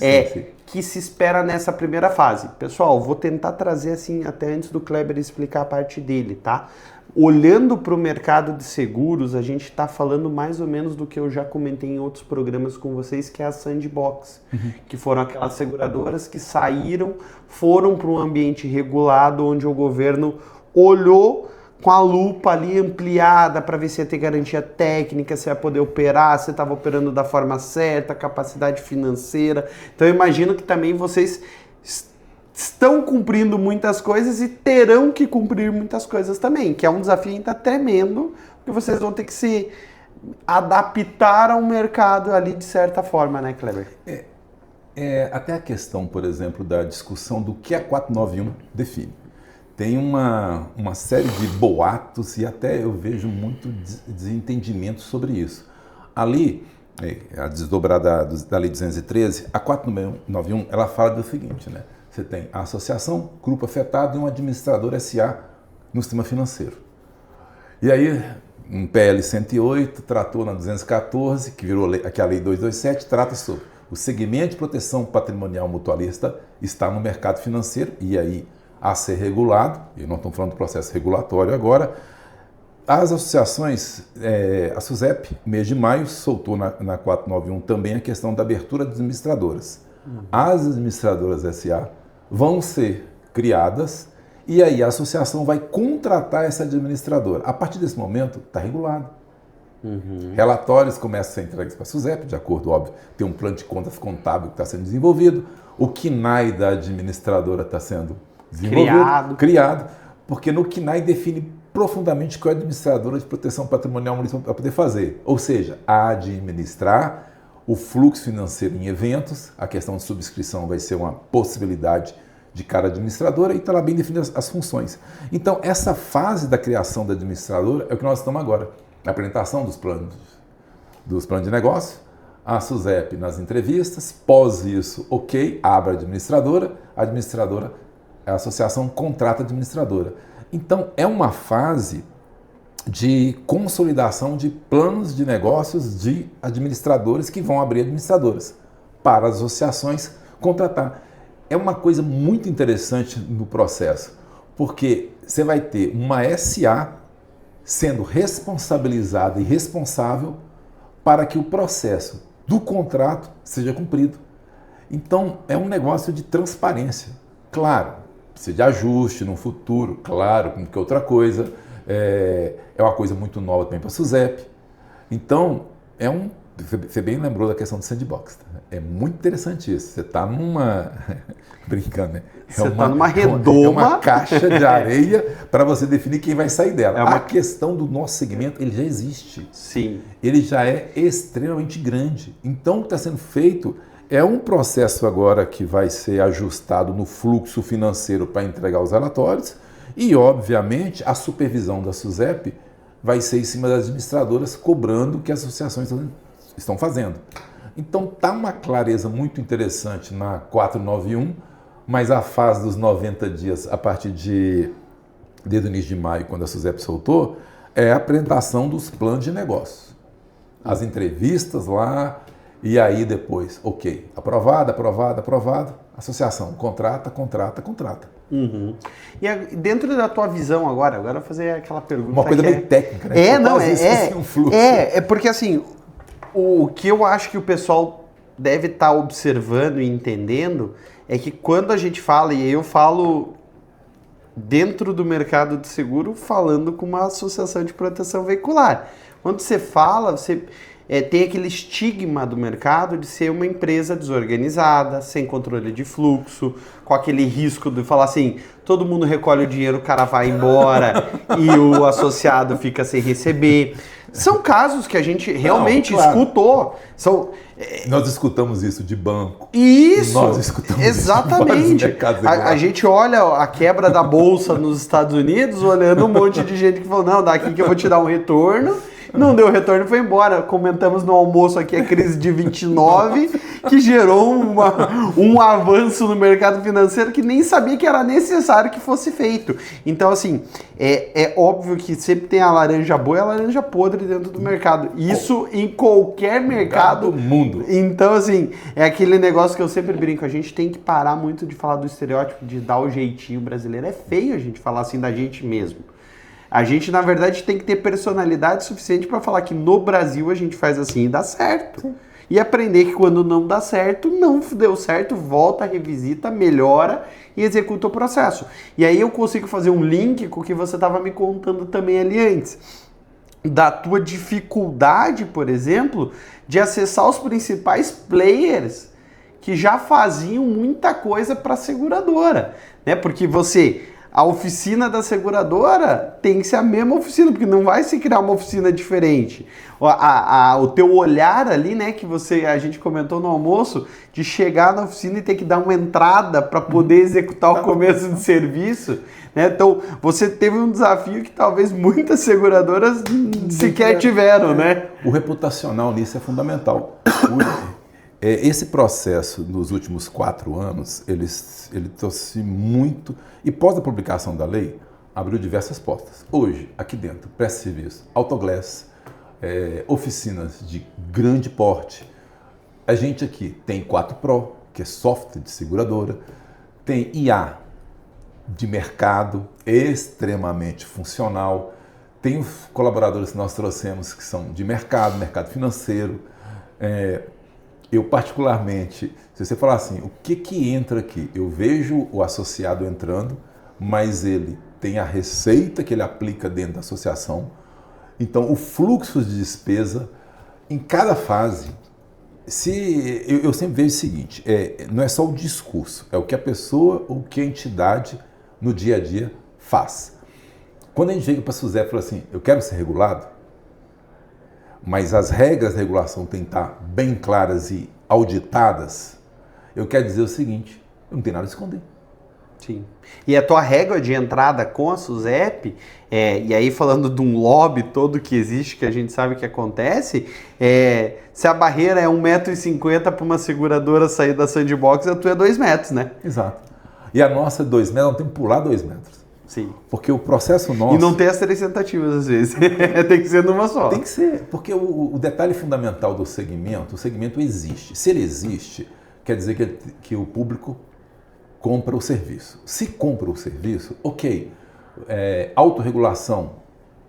Que se espera nessa primeira fase. Pessoal, vou tentar trazer assim, até antes do Kleber explicar a parte dele, tá? Olhando para o mercado de seguros, a gente está falando mais ou menos do que eu já comentei em outros programas com vocês, que é a Sandbox, que foram aquelas seguradoras que saíram, foram para um ambiente regulado, onde o governo olhou com a lupa ali ampliada para ver se ia ter garantia técnica, se ia poder operar, se estava operando da forma certa, capacidade financeira. Então eu imagino que também vocês estão cumprindo muitas coisas e terão que cumprir muitas coisas também, que é um desafio ainda tremendo, porque vocês vão ter que se adaptar ao mercado ali de certa forma, né, Kleber? Até a questão, por exemplo, da discussão do que a 491 define. Tem uma série de boatos e até eu vejo muito desentendimento sobre isso. Ali, a desdobrada da Lei 213, a 491, ela fala do seguinte, né? Você tem a associação, grupo afetado e um administrador SA no sistema financeiro. E aí, um PL 108 tratou na 214, que virou aqui a Lei 227, trata sobre o segmento de proteção patrimonial mutualista está no mercado financeiro e aí a ser regulado, e nós estamos falando do processo regulatório agora, As associações, a SUSEP, mês de maio, soltou na 491 também a questão da abertura das administradoras. As administradoras SA vão ser criadas e aí a associação vai contratar essa administradora. A partir desse momento, está regulado. Relatórios começam a ser entregues para a SUSEP, de acordo, óbvio, tem um plano de contas contábil que está sendo desenvolvido, o KNAI da administradora está sendo desenvolvido, criado, porque no KNAI define profundamente qual é a administradora de proteção patrimonial municipal para poder fazer, ou seja, administrar o fluxo financeiro em eventos, a questão de subscrição vai ser uma possibilidade de cada administradora e está lá bem definidas as funções. Então, essa fase da criação da administradora é o que nós estamos agora. A apresentação dos planos de negócio, a SUSEP nas entrevistas, pós isso, ok, abre a administradora, a associação contrata a administradora. Então, é uma fase de consolidação de planos de negócios de administradores que vão abrir administradoras para as associações contratar. É uma coisa muito interessante no processo, porque você vai ter uma SA sendo responsabilizada e responsável para que o processo do contrato seja cumprido. Então, é um negócio de transparência. Claro, precisa de ajuste no futuro, claro, como que outra coisa. É uma coisa muito nova também para a SUSEP. Então, você bem lembrou da questão do sandbox. Tá? É muito interessante isso. Você está numa... Brincando, né? Você está numa redoma. É uma caixa de areia para você definir quem vai sair dela. A questão do nosso segmento, ele já existe. Sim. Ele já é extremamente grande. Então, o que está sendo feito é um processo agora que vai ser ajustado no fluxo financeiro para entregar os relatórios e, obviamente, a supervisão da SUSEP vai ser em cima das administradoras cobrando o que as associações estão fazendo. Então, está uma clareza muito interessante na 491, mas a fase dos 90 dias, a partir desde o início de maio, quando a SUSEP soltou, é a apresentação dos planos de negócio. As entrevistas lá, e aí depois, ok, aprovado, associação, contrata. Uhum. E dentro da tua visão agora eu vou fazer aquela pergunta. Uma coisa meio técnica, né? Porque assim, o que eu acho que o pessoal deve estar observando e entendendo é que quando a gente fala, e eu falo dentro do mercado de seguro, falando com uma associação de proteção veicular. Quando você fala, você tem aquele estigma do mercado de ser uma empresa desorganizada, sem controle de fluxo, com aquele risco de falar assim, todo mundo recolhe o dinheiro, o cara vai embora e o associado fica sem receber. São casos que a gente realmente escutou. Nós escutamos isso de banco. Isso! Nós escutamos exatamente. Isso a gente olha a quebra da bolsa nos Estados Unidos, olhando um monte de gente que falou, não, daqui que eu vou te dar um retorno. Não deu retorno e foi embora. Comentamos no almoço aqui a crise de 29, que gerou um avanço no mercado financeiro que nem sabia que era necessário que fosse feito. Então, assim, é óbvio que sempre tem a laranja boa e a laranja podre dentro do mercado. Isso em qualquer mercado do mundo. Então, assim, é aquele negócio que eu sempre brinco. A gente tem que parar muito de falar do estereótipo, de dar o jeitinho brasileiro. É feio a gente falar assim da gente mesmo. A gente, na verdade, tem que ter personalidade suficiente para falar que no Brasil a gente faz assim e dá certo. Sim. E aprender que quando não dá certo, não deu certo, volta, revisita, melhora e executa o processo. E aí eu consigo fazer um link com o que você estava me contando também ali antes. Da tua dificuldade, por exemplo, de acessar os principais players que já faziam muita coisa para a seguradora, né? Porque a oficina da seguradora tem que ser a mesma oficina, porque não vai se criar uma oficina diferente. O teu olhar ali, né, que a gente comentou no almoço, de chegar na oficina e ter que dar uma entrada para poder executar o começo do serviço, né? Então, você teve um desafio que talvez muitas seguradoras sequer tiveram, né? O reputacional nisso é fundamental. Esse processo, nos últimos 4 anos, ele trouxe muito... E pós a publicação da lei, abriu diversas portas. Hoje, aqui dentro, pré-serviço, autoglass, oficinas de grande porte. A gente aqui tem 4Pro, que é software de seguradora, tem IA de mercado, extremamente funcional, Tem os colaboradores que nós trouxemos que são de mercado financeiro. Eu particularmente, se você falar assim, o que entra aqui? Eu vejo o associado entrando, mas ele tem a receita que ele aplica dentro da associação. Então, o fluxo de despesa, em cada fase, eu sempre vejo o seguinte, não é só o discurso, é o que a pessoa ou o que a entidade no dia a dia faz. Quando a gente chega para a SUSEP e fala assim, eu quero ser regulado, mas as regras de regulação têm que estar bem claras e auditadas, eu quero dizer o seguinte, eu não tenho nada a esconder. Sim. E a tua régua de entrada com a SUSEP, e aí falando de um lobby todo que existe, que a gente sabe que acontece, se a barreira é 1,50 m para uma seguradora sair da sandbox, a tua é 2 metros, né? Exato. E a nossa é 2 metros, nós temos que pular 2 metros. Sim. Porque o processo nosso... E não tem as 3 tentativas às vezes, tem que ser numa só. Tem que ser, porque o detalhe fundamental do segmento, o segmento existe. Se ele existe, quer dizer que o público compra o serviço. Se compra o serviço, ok. Autorregulação,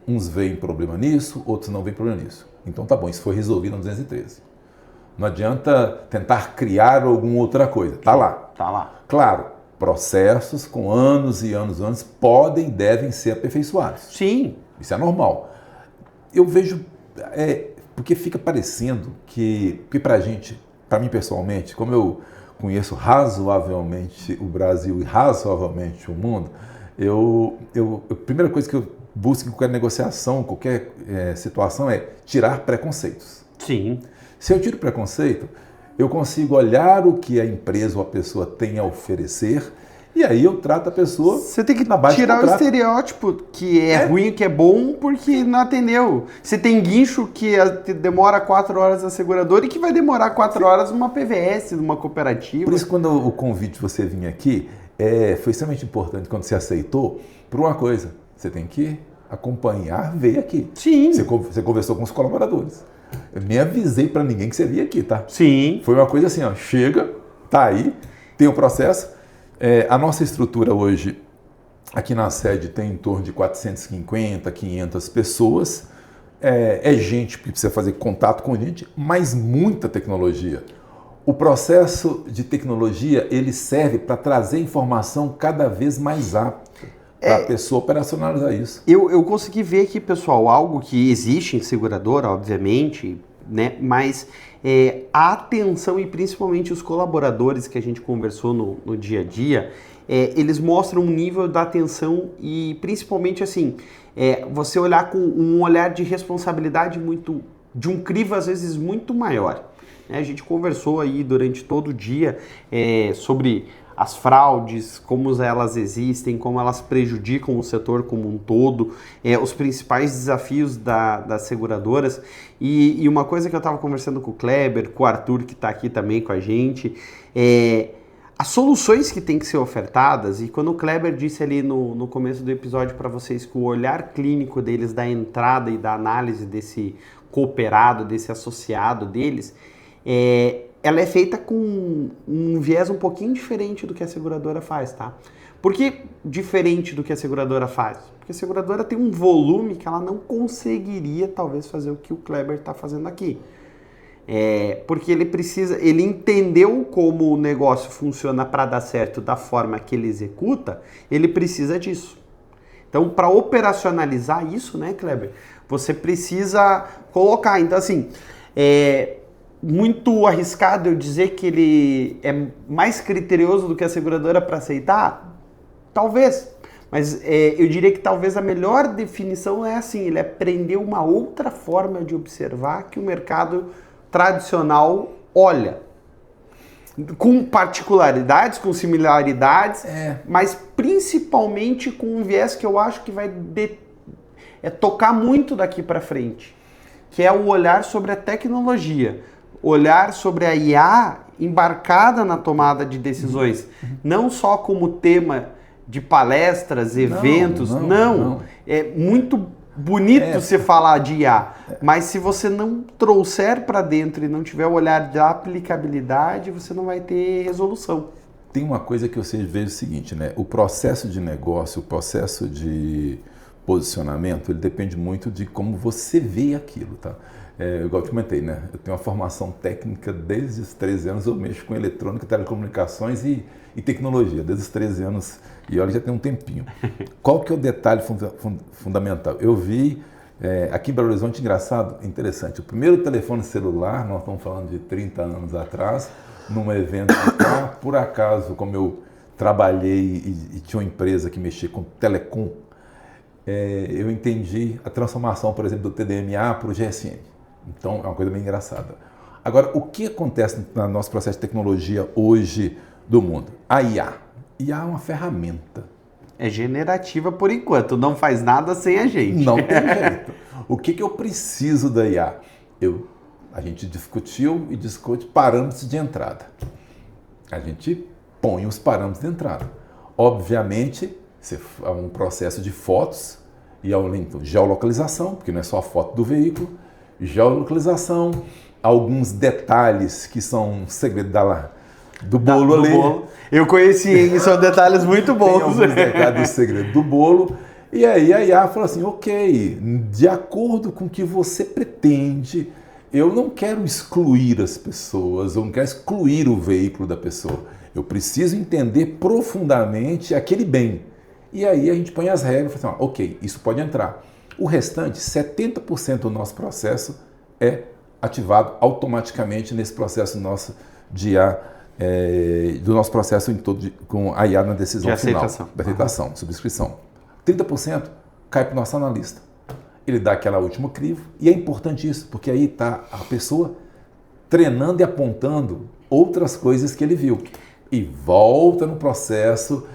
uns veem problema nisso, outros não veem problema nisso. Então tá bom, isso foi resolvido no 213. Não adianta tentar criar alguma outra coisa. Tá lá. Tá lá. Claro, processos com anos e anos podem e devem ser aperfeiçoados. Sim. Isso é normal. Eu vejo, porque fica parecendo que pra gente, pra mim pessoalmente, como eu conheço razoavelmente o Brasil e razoavelmente o mundo, a primeira coisa que eu busco em qualquer negociação, qualquer situação é tirar preconceitos. Sim. Se eu tiro preconceito, eu consigo olhar o que a empresa ou a pessoa tem a oferecer e aí eu trato a pessoa. Você tem que na base tirar o estereótipo que é ruim, que é bom, porque não atendeu. Você tem guincho que demora 4 horas na seguradora e que vai demorar 4 horas numa PVS, numa cooperativa. Por isso, quando o convite de você vir aqui, foi extremamente importante quando você aceitou, por uma coisa, você tem que acompanhar, ver aqui. Sim. Você conversou com os colaboradores. Eu nem avisei para ninguém que você vinha aqui, tá? Sim. Foi uma coisa assim, ó, chega, tá aí, tem o processo. A nossa estrutura hoje, aqui na sede, tem em torno de 450, 500 pessoas. Gente que precisa fazer contato com gente, mas muita tecnologia. O processo de tecnologia, ele serve para trazer informação cada vez mais apta para a pessoa operacionalizar isso. Eu consegui ver aqui, pessoal, algo que existe em seguradora, obviamente, né? Mas a atenção e principalmente os colaboradores que a gente conversou no dia a dia, eles mostram um nível da atenção e principalmente assim, você olhar com um olhar de responsabilidade de um crivo às vezes muito maior. A gente conversou aí durante todo o dia sobre as fraudes, como elas existem, como elas prejudicam o setor como um todo, os principais desafios das seguradoras. E uma coisa que eu estava conversando com o Kleber, com o Arthur, que está aqui também com a gente, as soluções que têm que ser ofertadas, e quando o Kleber disse ali no começo do episódio para vocês que o olhar clínico deles, da entrada e da análise desse cooperado, desse associado deles, ela é feita com um viés um pouquinho diferente do que a seguradora faz, tá? Por que diferente do que a seguradora faz? Porque a seguradora tem um volume que ela não conseguiria, talvez, fazer o que o Kleber está fazendo aqui. Porque ele entendeu como o negócio funciona para dar certo da forma que ele executa, ele precisa disso. Então, para operacionalizar isso, né, Kleber, você precisa colocar. Então, assim, muito arriscado eu dizer que ele é mais criterioso do que a seguradora para aceitar? Talvez, mas eu diria que talvez a melhor definição é assim, ele aprendeu uma outra forma de observar que o mercado tradicional olha, com particularidades, com similaridades, mas principalmente com um viés que eu acho que vai tocar muito daqui para frente, que é o olhar sobre a tecnologia, olhar sobre a IA embarcada na tomada de decisões, não só como tema de palestras, eventos, não. É muito bonito você falar de IA, mas se você não trouxer para dentro e não tiver o olhar da aplicabilidade, você não vai ter resolução. Tem uma coisa que você vê o seguinte, né? O processo de negócio, o processo de posicionamento, ele depende muito de como você vê aquilo, tá? Igual eu te comentei, né? Eu tenho uma formação técnica desde os 13 anos, eu mexo com eletrônica, telecomunicações e tecnologia, desde os 13 anos, e olha, já tem um tempinho. Qual que é o detalhe fundamental? Eu vi, aqui em Belo Horizonte, engraçado, interessante, o primeiro telefone celular, nós estamos falando de 30 anos atrás, num evento cá, por acaso, como eu trabalhei e tinha uma empresa que mexia com telecom, eu entendi a transformação, por exemplo, do TDMA para o GSM. Então, é uma coisa bem engraçada. Agora, o que acontece no nosso processo de tecnologia hoje do mundo? A IA. IA é uma ferramenta. É generativa por enquanto, não faz nada sem a gente. Não tem jeito. O que eu preciso da IA? A gente discutiu e discute parâmetros de entrada. A gente põe os parâmetros de entrada. Obviamente, é um processo de fotos e além de geolocalização, porque não é só a foto do veículo, geolocalização, alguns detalhes que são segredo do bolo ali. Bolo. Eu conheci, são detalhes muito bons. Tem alguns detalhes do segredo do bolo. E aí a IA fala assim, ok, de acordo com o que você pretende, eu não quero excluir as pessoas, eu não quero excluir o veículo da pessoa. Eu preciso entender profundamente aquele bem. E aí a gente põe as regras e fala assim, ok, isso pode entrar. O restante, 70% do nosso processo é ativado automaticamente nesse processo nosso de IA, do nosso processo em todo com a IA na decisão final. Da aceitação, subscrição. 30% cai para o nosso analista. Ele dá aquela última crivo e é importante isso, porque aí está a pessoa treinando e apontando outras coisas que ele viu. E volta no processo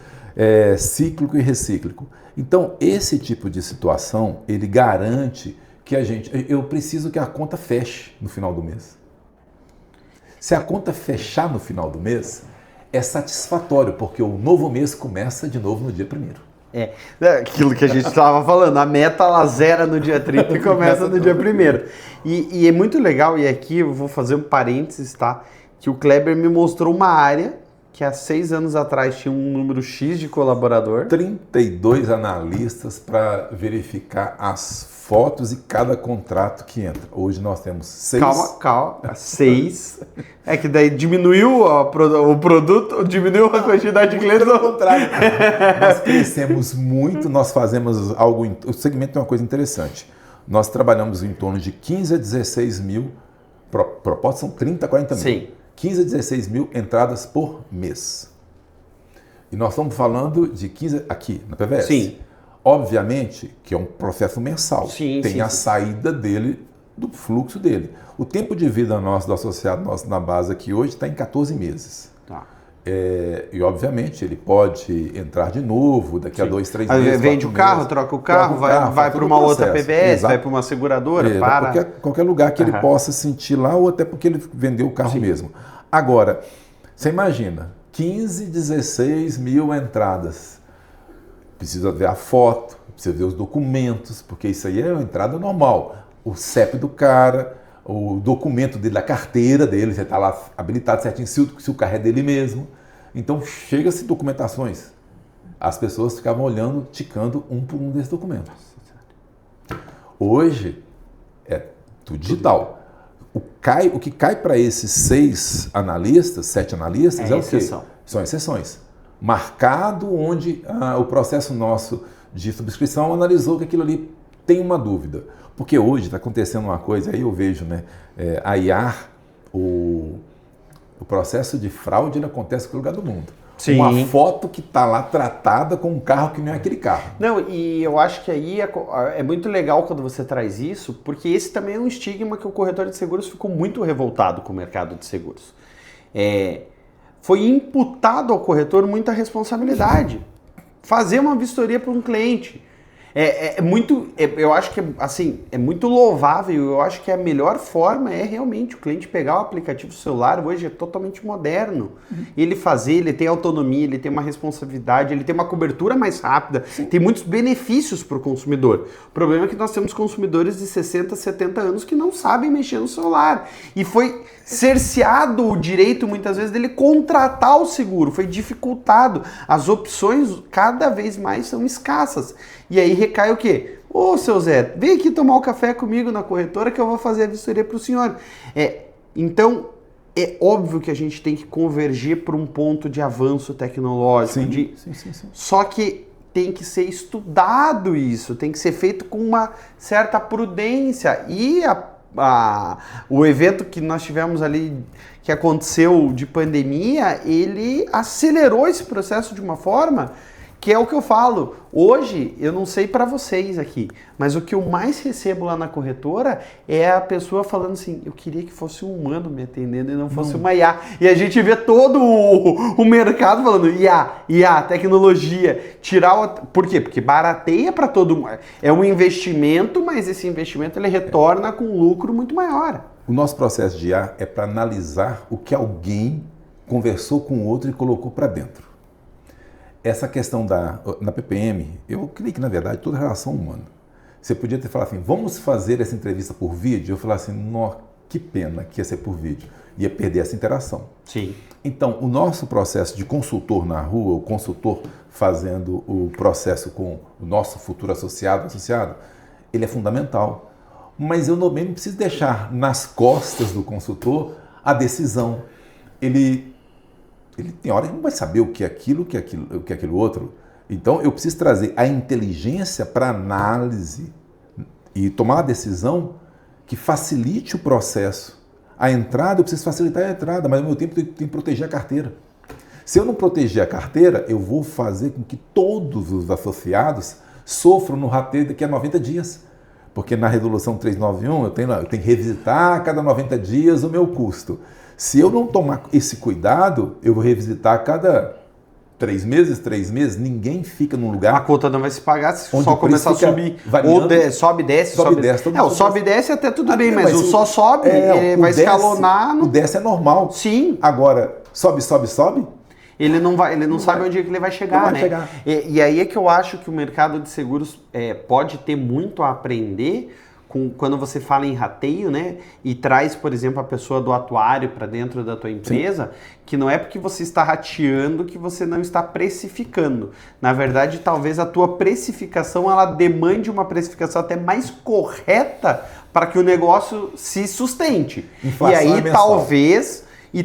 cíclico e recíclico. Então, esse tipo de situação, ele garante que eu preciso que a conta feche no final do mês. Se a conta fechar no final do mês, é satisfatório, porque o novo mês começa de novo no dia 1º. Aquilo que a gente estava falando, a meta ela zera no dia 30 e começa no dia 1º. E é muito legal, e aqui eu vou fazer um parênteses, tá? Que o Kleber me mostrou uma área que há 6 anos atrás tinha um número X de colaborador. 32 analistas para verificar as fotos e cada contrato que entra. Hoje nós temos 6. Calma. 6. É que daí diminuiu o produto, diminuiu a quantidade de clientes. Pelo contrário. Nós crescemos muito, nós fazemos algo... O segmento tem uma coisa interessante. Nós trabalhamos em torno de 15 a 16 mil, propostas são 30 a 40 mil. Sim. 15 a 16 mil entradas por mês. E nós estamos falando de 15 aqui na PVS. Sim. Obviamente que é um processo mensal. Sim, tem a sim. saída dele, do fluxo dele. O tempo de vida nosso, do associado nosso na base aqui hoje está em 14 meses. Tá. E obviamente ele pode entrar de novo daqui a 2, 3 meses. Vende o carro, troca o carro, vai para uma outra PVS, Exato. vai para uma seguradora, para... Qualquer lugar que ele possa sentir lá, ou até porque ele vendeu o carro mesmo. Agora, você imagina, 15, 16 mil entradas. Precisa ver a foto, precisa ver os documentos, porque isso aí é uma entrada normal. O CEP do cara, o documento dele, a carteira dele, você está lá habilitado certinho, se o carro é dele mesmo. Então, chega-se documentações. As pessoas ficavam olhando, ticando um por um desses documentos. Hoje, é tudo digital. O que cai para esses 6 analistas, 7 analistas, é o quê? São exceções. Marcado onde o processo nosso de subscrição analisou que aquilo ali tem uma dúvida. Porque hoje está acontecendo uma coisa, aí eu vejo, né, a IAR, o processo de fraude ele acontece em qualquer lugar do mundo. Sim. Uma foto que está lá tratada com um carro que não é aquele carro. Não, e eu acho que aí é muito legal quando você traz isso, porque esse também é um estigma que o corretor de seguros ficou muito revoltado com o mercado de seguros. Foi imputado ao corretor muita responsabilidade. Fazer uma vistoria para um cliente. Eu acho que assim, é muito louvável, eu acho que a melhor forma é realmente o cliente pegar o aplicativo celular, hoje é totalmente moderno. Ele tem autonomia, ele tem uma responsabilidade, ele tem uma cobertura mais rápida, tem muitos benefícios para o consumidor. O problema é que nós temos consumidores de 60, 70 anos que não sabem mexer no celular. E foi cerceado o direito, muitas vezes, dele contratar o seguro, foi dificultado. As opções cada vez mais são escassas. E aí recai o quê? Ô, seu Zé, vem aqui tomar um café comigo na corretora que eu vou fazer a vistoria para o senhor. Então, é óbvio que a gente tem que convergir para um ponto de avanço tecnológico. Sim. Só que tem que ser estudado isso, tem que ser feito com uma certa prudência. E o evento que nós tivemos ali, que aconteceu de pandemia, ele acelerou esse processo de uma forma que é o que eu falo. Hoje, eu não sei para vocês aqui, mas o que eu mais recebo lá na corretora é a pessoa falando assim, eu queria que fosse um humano me atendendo e não fosse uma IA. E a gente vê todo o mercado falando IA, tecnologia, Por quê? Porque barateia para todo mundo. É um investimento, mas esse investimento ele retorna com um lucro muito maior. O nosso processo de IA é para analisar o que alguém conversou com o outro e colocou para dentro. Essa questão na PPM, eu creio que, na verdade, toda relação humana. Você podia ter falado assim, vamos fazer essa entrevista por vídeo? Eu falava assim, nossa, que pena que ia ser por vídeo. Ia perder essa interação. Sim. Então, o nosso processo de consultor na rua, o consultor fazendo o processo com o nosso futuro associado, ele é fundamental. Mas eu não preciso deixar nas costas do consultor a decisão. Ele tem hora que não vai saber o que é aquilo, o que é aquilo outro. Então, eu preciso trazer a inteligência para análise e tomar uma decisão que facilite o processo. A entrada, eu preciso facilitar a entrada, mas ao mesmo tempo tem que proteger a carteira. Se eu não proteger a carteira, eu vou fazer com que todos os associados sofram no rateio daqui a 90 dias. Porque na Resolução 391 eu tenho que revisitar a cada 90 dias o meu custo. Se eu não tomar esse cuidado, eu vou revisitar a cada 3 meses, ninguém fica num lugar... A conta não vai se pagar se só começar a subir. Variando, ou sobe e desce. Sobe e desce. O sobe e desce até tudo bem, mas o só sobe, vai escalonar... O desce é normal. Sim. Agora, sobe. Ele não sabe onde ele vai chegar, né? Chegar. E aí é que eu acho que o mercado de seguros pode ter muito a aprender quando você fala em rateio, né? E traz, por exemplo, a pessoa do atuário para dentro da tua empresa, sim, que não é porque você está rateando que você não está precificando. Na verdade, talvez a tua precificação ela demande uma precificação até mais correta para que o negócio se sustente. Inflação e aí mensal.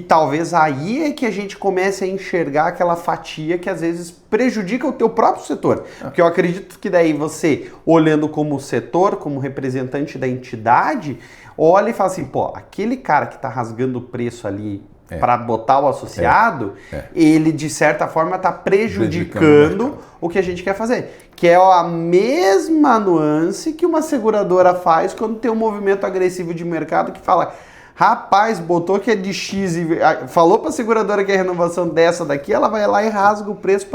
talvez aí é que a gente comece a enxergar aquela fatia que às vezes prejudica o teu próprio setor. Porque eu acredito que daí você, olhando como setor, como representante da entidade, olha e fala assim, pô, aquele cara que está rasgando o preço ali para botar o associado, ele de certa forma está prejudicando o que a gente quer fazer. Que é a mesma nuance que uma seguradora faz quando tem um movimento agressivo de mercado que fala... Rapaz, botou que é de X e falou para a seguradora que é renovação dessa daqui, ela vai lá e rasga o preço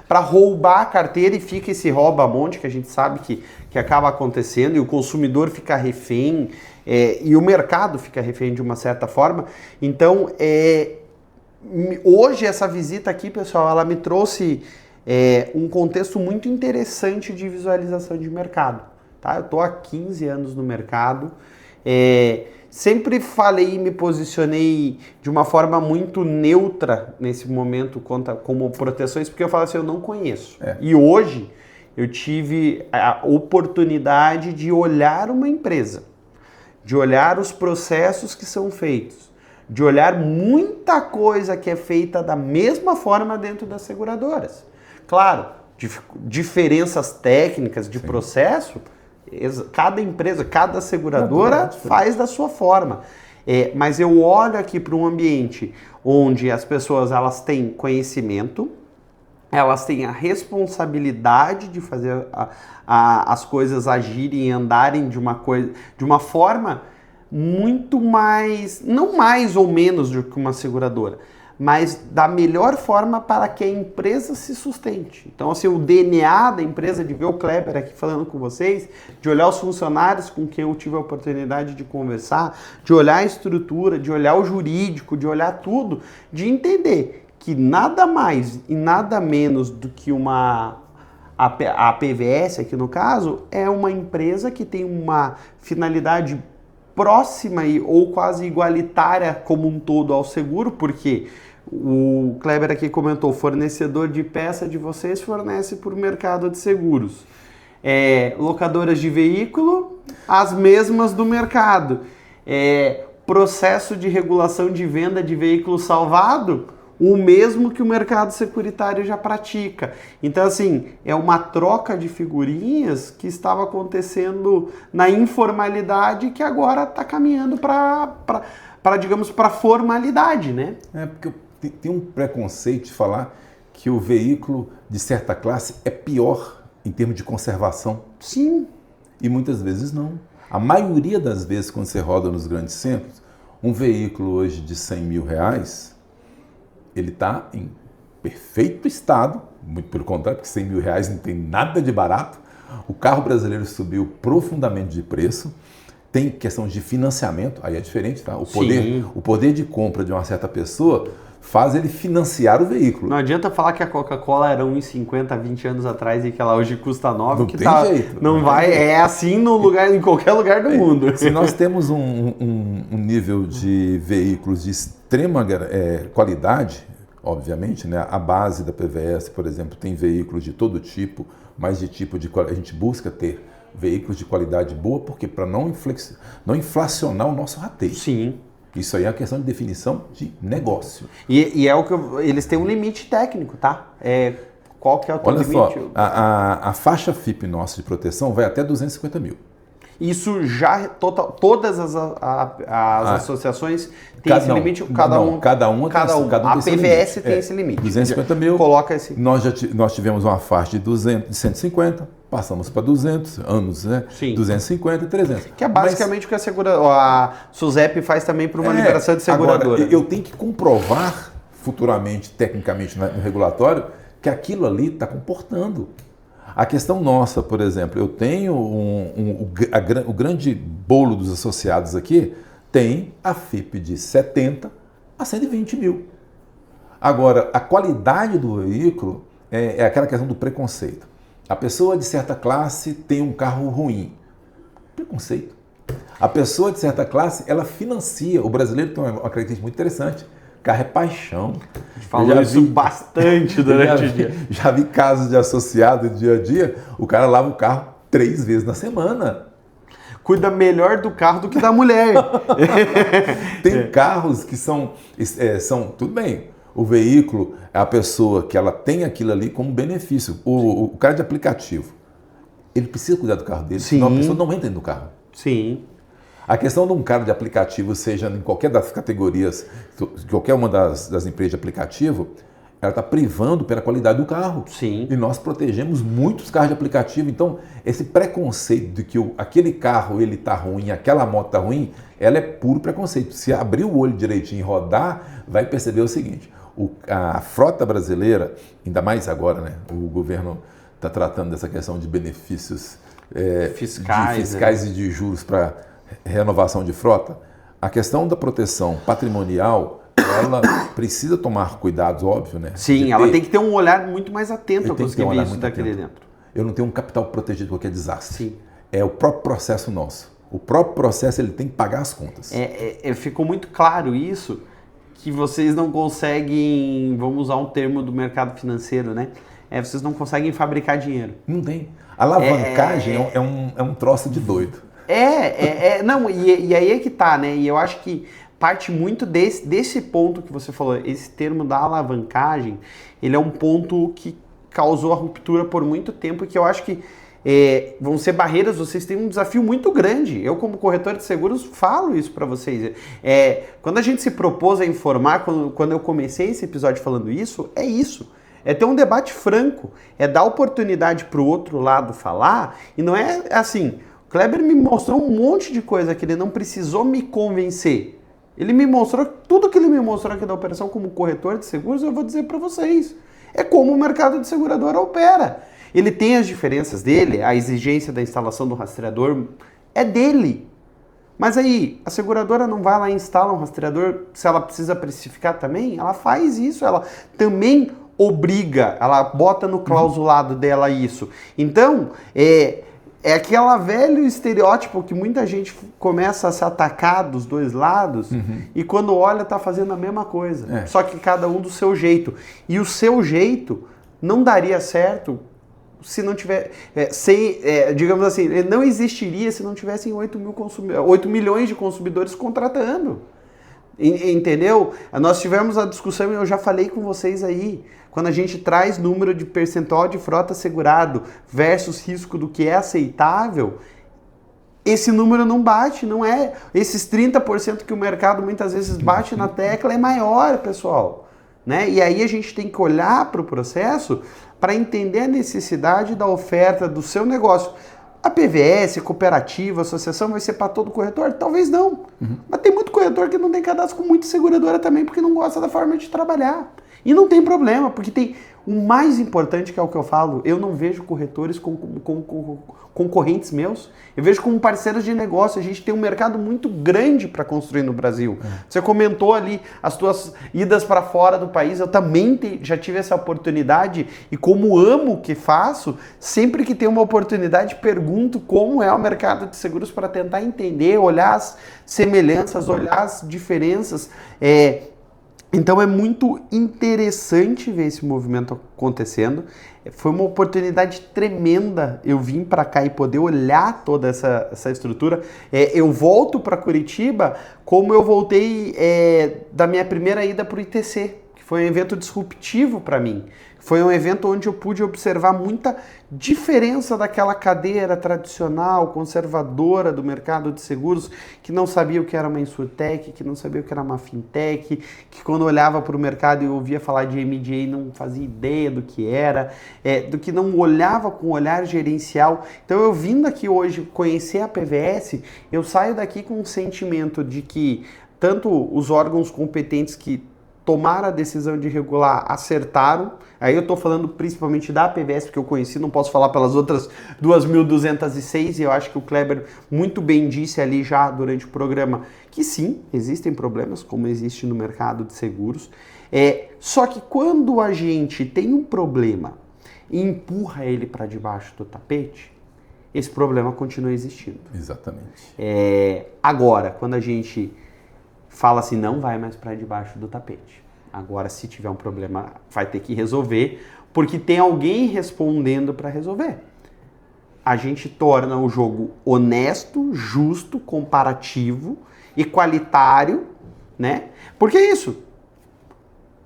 para roubar a carteira e fica esse rouba-monte que a gente sabe que acaba acontecendo e o consumidor fica refém e o mercado fica refém de uma certa forma. Então, hoje essa visita aqui, pessoal, ela me trouxe um contexto muito interessante de visualização de mercado. Tá? Eu estou há 15 anos no mercado, sempre falei e me posicionei de uma forma muito neutra nesse momento como proteções, porque eu falo assim, eu não conheço. E hoje eu tive a oportunidade de olhar uma empresa, de olhar os processos que são feitos, de olhar muita coisa que é feita da mesma forma dentro das seguradoras. Claro, diferenças técnicas de processo, cada empresa, cada seguradora faz da sua forma. Mas eu olho aqui para um ambiente onde as pessoas elas têm conhecimento, elas têm a responsabilidade de fazer as coisas agirem e andarem de uma forma muito mais, não mais ou menos do que uma seguradora, mas da melhor forma para que a empresa se sustente. Então, assim, o DNA da empresa, de ver o Kleber aqui falando com vocês, de olhar os funcionários com quem eu tive a oportunidade de conversar, de olhar a estrutura, de olhar o jurídico, de olhar tudo, de entender que nada mais e nada menos do que a PVS, aqui no caso, é uma empresa que tem uma finalidade próxima ou quase igualitária como um todo ao seguro, porque o Kleber aqui comentou, fornecedor de peça de vocês fornece para o mercado de seguros. Locadoras de veículo, as mesmas do mercado. Processo de regulação de venda de veículo salvado, o mesmo que o mercado securitário já pratica. Então, assim, é uma troca de figurinhas que estava acontecendo na informalidade que agora está caminhando digamos, para formalidade, né? Porque tem um preconceito de falar que o veículo de certa classe é pior em termos de conservação. Sim. E muitas vezes não. A maioria das vezes, quando você roda nos grandes centros, um veículo hoje de 100 mil reais, ele está em perfeito estado, muito pelo contrário, porque 100 mil reais não tem nada de barato. O carro brasileiro subiu profundamente de preço. Tem questão de financiamento, aí é diferente, tá? O poder de compra de uma certa pessoa faz ele financiar o veículo. Não adianta falar que a Coca-Cola era 1,50 20 anos atrás e que ela hoje custa 9, não que tem jeito. Não vai, é assim em qualquer lugar do mundo. Se nós temos um nível de veículos de extrema qualidade, obviamente, né? A base da PVS, por exemplo, tem veículos de todo tipo, mas de tipo de a gente busca ter veículos de qualidade boa, porque para não inflacionar o nosso rateio. Sim. Isso aí é uma questão de definição de negócio. E é o que eles têm um limite técnico, tá? Qual que é o teu limite? Olha só, a faixa FIP nossa de proteção vai até 250 mil. Isso já, todas as associações têm esse limite? Cada um. A PVS tem esse limite. 250 mil. Coloca esse. Nós tivemos uma faixa de 150, passamos para 200 anos, né? Sim. 250 e 300. Que é basicamente o que a SUSEP faz também para uma liberação de seguradora. Agora, eu tenho que comprovar futuramente, tecnicamente, no regulatório, que aquilo ali está comportando. A questão nossa, por exemplo, eu tenho o grande bolo dos associados aqui, tem a FIP de 70 a 120 mil. Agora, a qualidade do veículo é aquela questão do preconceito. A pessoa de certa classe tem um carro ruim. Preconceito. A pessoa de certa classe, ela financia. O brasileiro tem uma característica muito interessante. Carro é paixão. Falou isso bastante durante o dia. Já vi casos de associado dia a dia, o cara lava o carro 3 vezes na semana. Cuida melhor do carro do que da mulher. Tem carros que são tudo bem, o veículo, é a pessoa que ela tem aquilo ali como benefício. O cara de aplicativo, ele precisa cuidar do carro dele, senão a pessoa não entra dentro do carro. Sim. A questão de um cara de aplicativo, seja em qualquer das categorias, qualquer uma das empresas de aplicativo, ela está privando pela qualidade do carro. Sim. E nós protegemos muitos carros de aplicativo. Então, esse preconceito de que aquele carro ele está ruim, aquela moto está ruim, ela é puro preconceito. Se abrir o olho direitinho e rodar, vai perceber o seguinte, a frota brasileira, ainda mais agora, né? O governo está tratando dessa questão de benefícios fiscais, né? E de juros para renovação de frota. A questão da proteção patrimonial, ela precisa tomar cuidados, óbvio, né? Sim, ela tem que ter um olhar muito mais atento a conseguir ver isso daquele dentro. Eu não tenho um capital protegido de qualquer desastre. Sim. É o próprio processo nosso. O próprio processo, ele tem que pagar as contas. Ficou muito claro isso, que vocês não conseguem, vamos usar um termo do mercado financeiro, né? Vocês não conseguem fabricar dinheiro. Não tem. A alavancagem é um troço de doido. Não, e aí é que tá, né? E eu acho que parte muito desse ponto que você falou, esse termo da alavancagem, ele é um ponto que causou a ruptura por muito tempo, que eu acho que vão ser barreiras, vocês têm um desafio muito grande. Eu, como corretor de seguros, falo isso para vocês. Quando a gente se propôs a informar, quando eu comecei esse episódio falando isso, é isso. É ter um debate franco, é dar oportunidade para o outro lado falar, e não é assim... Kleber me mostrou um monte de coisa que ele não precisou me convencer. Ele me mostrou, tudo que ele me mostrou aqui da operação como corretor de seguros, eu vou dizer para vocês. É como o mercado de seguradora opera. Ele tem as diferenças dele, a exigência da instalação do rastreador é dele. Mas aí, a seguradora não vai lá e instala um rastreador, se ela precisa precificar também, ela faz isso, ela também obriga, ela bota no clausulado dela isso. Então, é aquele velho estereótipo que muita gente começa a se atacar dos dois lados e quando olha tá fazendo a mesma coisa. Só que cada um do seu jeito. E o seu jeito não daria certo se não tiver, digamos assim, ele não existiria se não tivessem 8 milhões de consumidores contratando. Entendeu? Nós tivemos a discussão e eu já falei com vocês aí, quando a gente traz número de percentual de frota segurado versus risco do que é aceitável, esse número não bate, não é? Esses 30% que o mercado muitas vezes bate na tecla é maior, pessoal. Né? E aí a gente tem que olhar para o processo para entender a necessidade da oferta do seu negócio. A PVS, cooperativa, associação vai ser para todo corretor? Talvez não. Mas tem muito corretor que não tem cadastro com muita seguradora também porque não gosta da forma de trabalhar. E não tem problema, porque tem o mais importante, que é o que eu falo, eu não vejo corretores como concorrentes meus, eu vejo como parceiros de negócio. A gente tem um mercado muito grande para construir no Brasil. Você comentou ali as tuas idas para fora do país, eu também já tive essa oportunidade e como amo o que faço, sempre que tem uma oportunidade pergunto como é o mercado de seguros para tentar entender, olhar as semelhanças, olhar as diferenças. Então é muito interessante ver esse movimento acontecendo. Foi uma oportunidade tremenda eu vim para cá e poder olhar toda essa estrutura. Eu volto para Curitiba como eu voltei da minha primeira ida para o ITC, que foi um evento disruptivo para mim. Foi um evento onde eu pude observar muita diferença daquela cadeira tradicional, conservadora do mercado de seguros, que não sabia o que era uma insurtech, que não sabia o que era uma fintech, que quando olhava para o mercado e ouvia falar de MGA não fazia ideia do que era, do que não olhava com olhar gerencial. Então eu vindo aqui hoje conhecer a PVS, eu saio daqui com um sentimento de que tanto os órgãos competentes que tomaram a decisão de regular, acertaram. Aí eu estou falando principalmente da PVS, porque eu conheci, não posso falar pelas outras 2.206, e eu acho que o Kleber muito bem disse ali já durante o programa que sim, existem problemas, como existe no mercado de seguros. Só que quando a gente tem um problema e empurra ele para debaixo do tapete, esse problema continua existindo. Exatamente. Agora, quando a gente fala assim, não vai mais para debaixo do tapete. Agora, se tiver um problema, vai ter que resolver, porque tem alguém respondendo para resolver. A gente torna o jogo honesto, justo, comparativo e qualitário, né? Por que isso?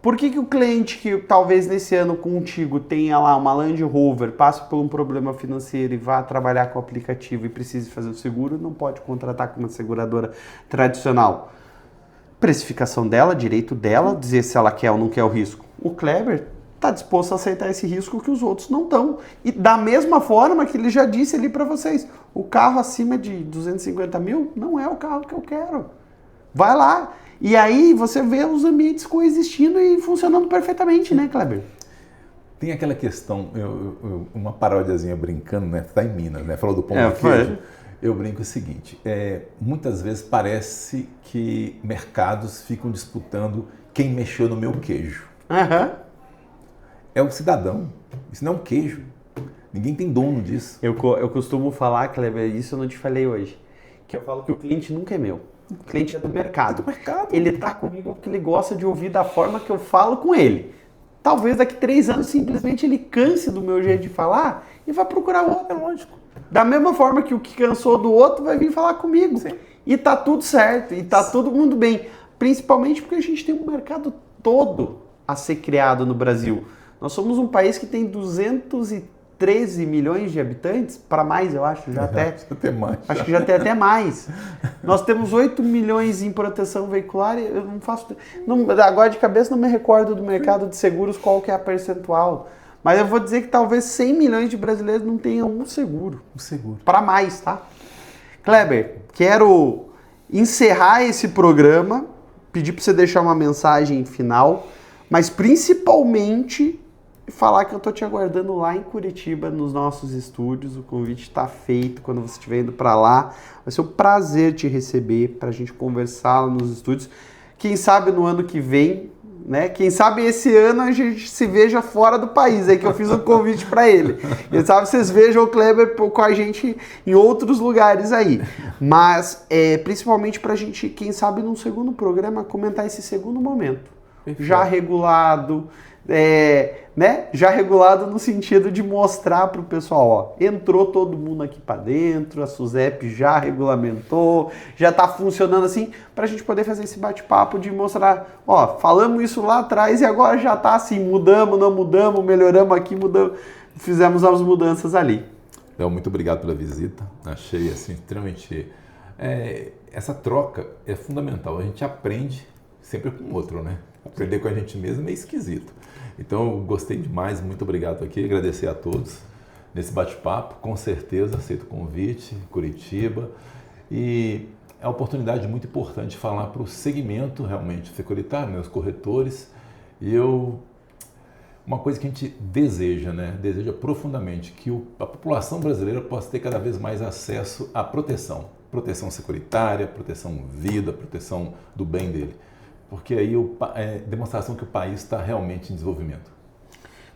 Por que o cliente que talvez nesse ano contigo tenha lá uma Land Rover, passe por um problema financeiro e vá trabalhar com o aplicativo e precise fazer o seguro, não pode contratar com uma seguradora tradicional? Precificação dela, direito dela, dizer se ela quer ou não quer o risco. O Kleber está disposto a aceitar esse risco que os outros não estão. E da mesma forma que ele já disse ali para vocês, o carro acima de 250 mil não é o carro que eu quero. Vai lá. E aí você vê os ambientes coexistindo e funcionando perfeitamente, né, Kleber? Tem aquela questão, uma paródiazinha brincando, né? Tá em Minas, né? Falou do pão de queijo. Eu brinco o seguinte, muitas vezes parece que mercados ficam disputando quem mexeu no meu queijo. É o cidadão, isso não é um queijo. Ninguém tem dono disso. Eu costumo falar, Kleber, isso eu não te falei hoje, que eu falo que o cliente nunca é meu. O cliente é do mercado. É do mercado. Ele tá comigo porque ele gosta de ouvir da forma que eu falo com ele. Talvez daqui 3 anos simplesmente ele canse do meu jeito de falar e vai procurar outro, é lógico. Da mesma forma que o que cansou do outro vai vir falar comigo. Sim. E tá tudo certo, e tá todo mundo bem. Principalmente porque a gente tem um mercado todo a ser criado no Brasil. Nós somos um país que tem 213 milhões de habitantes, para mais eu acho, já até. Mais. Acho que já tem até mais. Nós temos 8 milhões em proteção veicular, eu não faço... agora de cabeça não me recordo do mercado de seguros qual que é a percentual. Mas eu vou dizer que talvez 100 milhões de brasileiros não tenham um seguro. Um seguro. Para mais, tá? Kleber, quero encerrar esse programa, pedir para você deixar uma mensagem final, mas principalmente falar que eu tô te aguardando lá em Curitiba, nos nossos estúdios. O convite está feito quando você estiver indo para lá. Vai ser um prazer te receber para a gente conversar lá nos estúdios. Quem sabe no ano que vem, né? Quem sabe esse ano a gente se veja fora do país, aí que eu fiz um convite para ele. Quem sabe vocês vejam o Kleber com a gente em outros lugares aí. Mas principalmente para a gente, quem sabe num segundo programa, comentar esse segundo momento. Perfeito. Já regulado, né, já regulado no sentido de mostrar para o pessoal, ó, entrou todo mundo aqui para dentro, a SUSEP já regulamentou, já está funcionando assim, para a gente poder fazer esse bate-papo de mostrar, ó, falamos isso lá atrás e agora já está assim, mudamos, não mudamos, melhoramos aqui, mudamos, fizemos as mudanças ali. Léo, muito obrigado pela visita, achei assim, extremamente... essa troca é fundamental, a gente aprende sempre com o outro, né? Aprender com a gente mesmo é meio esquisito. Então, eu gostei demais, muito obrigado aqui, agradecer a todos nesse bate-papo, com certeza aceito o convite, Curitiba, e é uma oportunidade muito importante de falar para o segmento realmente securitário, né, os corretores, e uma coisa que a gente deseja, né, deseja profundamente, que a população brasileira possa ter cada vez mais acesso à proteção securitária, proteção vida, proteção do bem dele. Porque aí é demonstração que o país está realmente em desenvolvimento.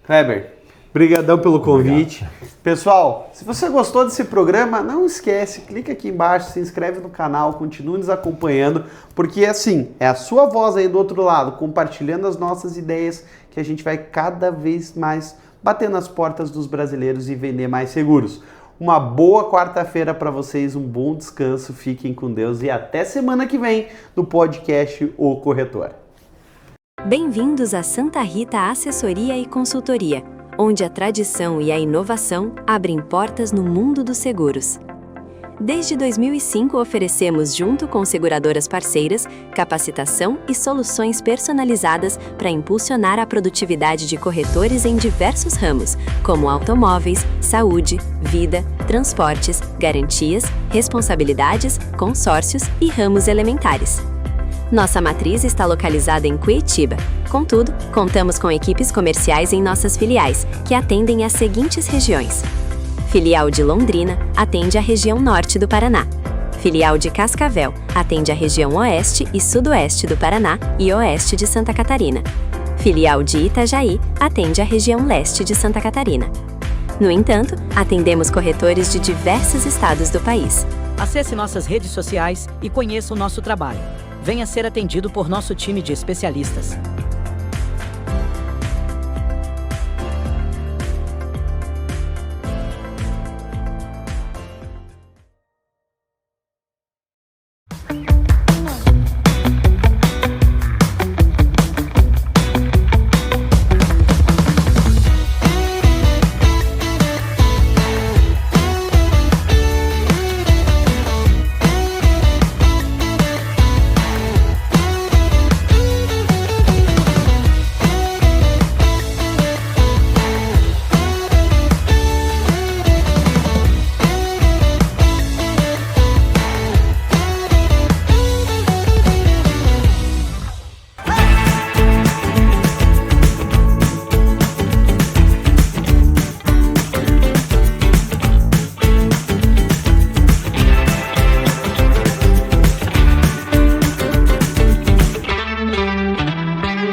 Kleber, brigadão pelo convite. Obrigado. Pessoal, se você gostou desse programa, não esquece, clica aqui embaixo, se inscreve no canal, continue nos acompanhando, porque assim, é a sua voz aí do outro lado, compartilhando as nossas ideias, que a gente vai cada vez mais bater nas portas dos brasileiros e vender mais seguros. Uma boa quarta-feira para vocês, um bom descanso, fiquem com Deus e até semana que vem no podcast O Corretor. Bem-vindos a Santa Rita Assessoria e Consultoria, onde a tradição e a inovação abrem portas no mundo dos seguros. Desde 2005 oferecemos, junto com seguradoras parceiras, capacitação e soluções personalizadas para impulsionar a produtividade de corretores em diversos ramos, como automóveis, saúde, vida, transportes, garantias, responsabilidades, consórcios e ramos elementares. Nossa matriz está localizada em Curitiba. Contudo, contamos com equipes comerciais em nossas filiais, que atendem às seguintes regiões. Filial de Londrina atende a região norte do Paraná. Filial de Cascavel atende a região oeste e sudoeste do Paraná e oeste de Santa Catarina. Filial de Itajaí atende a região leste de Santa Catarina. No entanto, atendemos corretores de diversos estados do país. Acesse nossas redes sociais e conheça o nosso trabalho. Venha ser atendido por nosso time de especialistas.